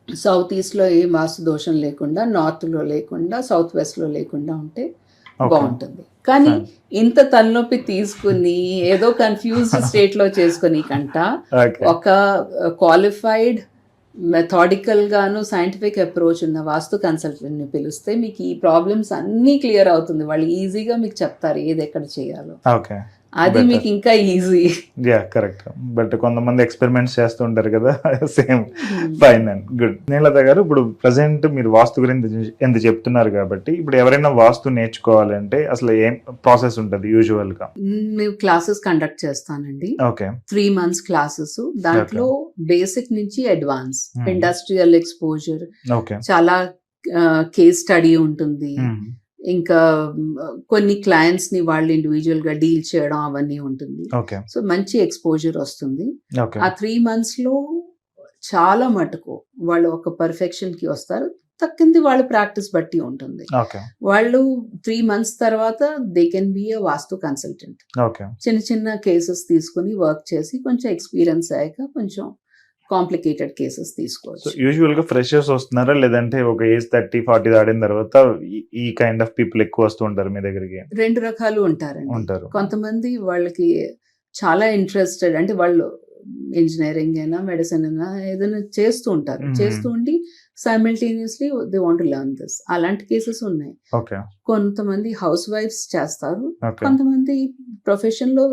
సౌత్ ఈస్ట్ లో ఏ వాస్తు దోషం లేకుండా, నార్త్ లో లేకుండా, సౌత్ వెస్ట్ లో లేకుండా ఉంటే బాగుంటుంది. కానీ ఇంత తలనొప్పి తీసుకుని ఏదో కన్ఫ్యూజ్ స్టేట్ లో చేసుకుని కంట ఒక క్వాలిఫైడ్ మెథాడికల్ గాను సైంటిఫిక్ అప్రోచ్ ఉన్న వాస్తు కన్సల్టెంట్ ని పిలిస్తే మీకు ఈ ప్రాబ్లమ్స్ అన్ని క్లియర్ అవుతుంది. వాళ్ళు ఈజీగా మీకు చెప్తారు ఏది ఎక్కడ చేయాలో. అది మీకు ఇంకా ఈజీ. కరెక్ట్. బట్ కొంతమంది ఎక్స్పెరిమెంట్స్ చేస్తూ ఉంటారు కదా, same. Fine and good. Neelatha garu, ఇప్పుడు ప్రెసెంట్ మీరు వాస్తు గురించి ఎంత చెప్తున్నారు కాబట్టి, ఇప్పుడు ఎవరైనా వాస్తు నేర్చుకోవాలంటే అసలు ఏం ప్రాసెస్ ఉంటుంది యూజువల్ గా? మేము క్లాసెస్ కండక్ట్ చేస్తానండి. 3 months క్లాసెస్. దాంట్లో బేసిక్ నుంచి అడ్వాన్స్, ఇండస్ట్రియల్ ఎక్స్పోజర్, చాలా కేస్ స్టడీ ఉంటుంది, ఇంకా కొన్ని క్లయింట్స్ ని వాళ్ళు ఇండివిజువల్ గా డీల్ చేయడం అవన్నీ ఉంటుంది. సో మంచి ఎక్స్పోజర్ వస్తుంది. ఆ 3 months లో చాలా మటుకు వాళ్ళు ఒక పర్ఫెక్షన్ కి వస్తారు. తక్కింది వాళ్ళ ప్రాక్టీస్ బట్టి ఉంటుంది. వాళ్ళు 3 months తర్వాత they can be a vastu consultant. చిన్న చిన్న కేసెస్ తీసుకుని వర్క్ చేసి కొంచెం ఎక్స్పీరియన్స్ అయ్యాక కొంచెం కాంప్లికేటెడ్ కేసెస్ తీసుకోవచ్చు. యూజువల్ గా ఫ్రెషర్స్ వస్తున్నారా, లేదంటే ఒక ఏజ్ 30-40 దాటిన తర్వాత ఈ కైండ్ ఆఫ్ పీపుల్ ఎక్కువ వస్తూ ఉంటారు మీ దగ్గరికి? 2 రకాలు ఉంటారు. కొంతమంది వాళ్ళకి చాలా ఇంట్రెస్టెడ్, అంటే వాళ్ళు ఇంజనీరింగ్ అయినా మెడిసిన్ అయినా ఏదైనా చేస్తూ ఉంటారు, చేస్తూ ఉండి simultaneously they want to learn this. అలాంటి కేసెస్ ఉన్నాయి. కొంతమంది హౌస్ వైఫ్స్ చేస్తారు, కొంతమంది ప్రొఫెషన్ లో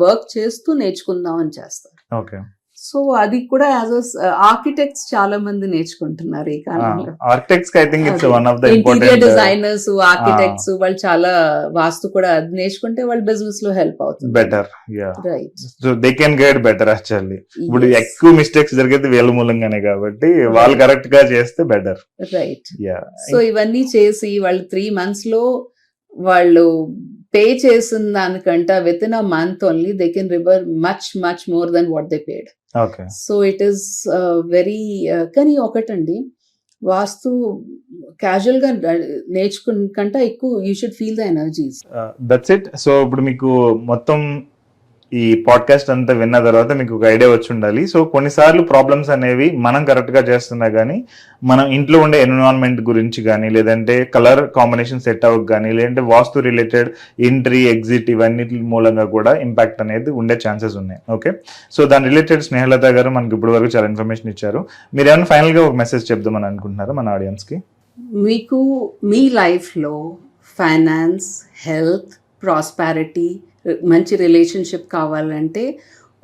వర్క్ చేస్తూ నేర్చుకుందాం అని చేస్తారు. సో అది కూడా యాజ్ ఆర్కిటెక్ట్స్ చాలా మంది నేర్చుకుంటున్నారు ఈ కాలంలో. ఇంటీరియర్ డిజైనర్స్, ఆర్కిటెక్ట్స్ వాళ్ళు చాలా వాస్తు కూడా అది నేర్చుకుంటే వాళ్ళ బిజినెస్ లో హెల్ప్ అవుతుంది. Better, right. So they can get better actually. ఇప్పుడు ఎక్కువ మిస్టేక్స్ జరిగేది వీళ్ళ మూలంగానే కాబట్టి వాళ్ళు కరెక్ట్ గా చేస్తే బెటర్, రైట్. సో ఇవన్నీ చేసి వాళ్ళు 3 months లో వాళ్ళు పే చేసిన దానికంట with in a month only they can river much more than what they paid. So it is very. కానీ ఒకటండి, వాస్తు క్యాజువల్ గా నేర్చుకున్న ఎక్కువ you should feel the energies. That's it. So ఇప్పుడు మీకు మొత్తం ఈ పాడ్కాస్ట్ అంతా విన్న తర్వాత మీకు ఒక ఐడియా వచ్చి ఉండాలి. సో కొన్నిసార్లు ప్రాబ్లమ్స్ అనేవి మనం కరెక్ట్ గా చేస్తున్నా కానీ మనం ఇంట్లో ఉండే ఎన్విరాన్మెంట్ గురించి కానీ, లేదంటే కలర్ కాంబినేషన్ సెట్ అవ్వక కానీ, లేదంటే వాస్తు రిలేటెడ్ ఎంట్రీ ఎగ్జిట్ ఇవన్నీ మూలంగా కూడా ఇంపాక్ట్ అనేది ఉండే ఛాన్సెస్ ఉన్నాయి. ఓకే, సో దాని రిలేటెడ్ స్నేహలత గారు మనకి ఇప్పటి వరకు చాలా ఇన్ఫర్మేషన్ ఇచ్చారు. మీరు ఏమైనా ఫైనల్ గా ఒక మెసేజ్ చెప్దామని అనుకుంటున్నారా మన ఆడియన్స్ కి? మీకు మీ లైఫ్ లో ఫైనాన్స్, హెల్త్, ప్రాస్పారిటీ, మంచి రిలేషన్షిప్ కావాలంటే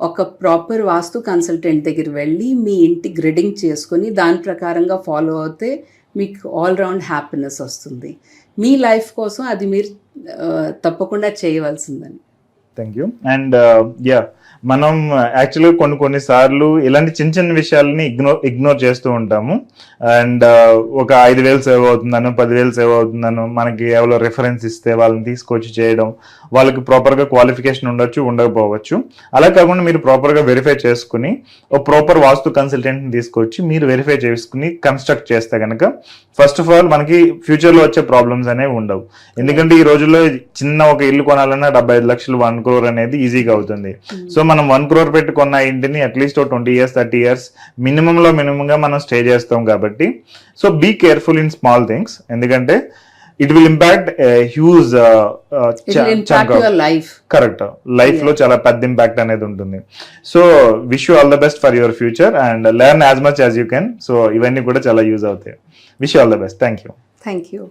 ఒక ప్రాపర్ వాస్తు కన్సల్టెంట్ దగ్గర వెళ్ళి మీ ఇంటి గ్రిడింగ్ చేసుకొని దాని ప్రకారంగా ఫాలో అవుతే మీకు ఆల్ రౌండ్ హ్యాపీనెస్ వస్తుంది. మీ లైఫ్ కోసం అది మీరు తప్పకుండా చేయవలసిందని. Thank you. అండ్ మనం యాక్చువల్గా కొన్నిసార్లు ఇలాంటి చిన్న విషయాలని ఇగ్నోర్ చేస్తూ ఉంటాము. అండ్ ఒక 5,000 సేవ్ అవుతుందను, 10,000 సేవ్ అవుతుందను మనకి ఎవరో రెఫరెన్స్ ఇస్తే వాళ్ళని తీసుకొచ్చి చేయడం, వాళ్ళకి ప్రాపర్గా క్వాలిఫికేషన్ ఉండొచ్చు, ఉండకపోవచ్చు. అలా కాకుండా మీరు ప్రాపర్గా వెరిఫై చేసుకుని ఒక ప్రాపర్ వాస్తు కన్సల్టెంట్ని తీసుకొచ్చి మీరు వెరిఫై చేసుకుని కన్స్ట్రక్ట్ చేస్తే కనుక ఫస్ట్ ఆఫ్ ఆల్ మనకి ఫ్యూచర్లో వచ్చే ప్రాబ్లమ్స్ అనేవి ఉండవు. ఎందుకంటే ఈ రోజుల్లో చిన్న ఒక ఇల్లు కొనాలన్నా 75 లక్షలు 1 crore అనేది ఈజీగా అవుతుంది. సో మనం 1 crore పెట్టి కొన్న ఇంటిని అట్లీస్ట్ 20 years 30 years మినిమంగా మనం స్టే చేస్తాం కాబట్టి so be careful in small things, ఎందుకంటే it will impact huge correct life లో చాలా పెద్ద ఇంపాక్ట్ అనేది ఉంటుంది. So wish you all the best for your future and learn as much as you can. So ఇవన్నీ కూడా చాలా యూజ్ అవుతాయి. Wish you all the best. Thank you.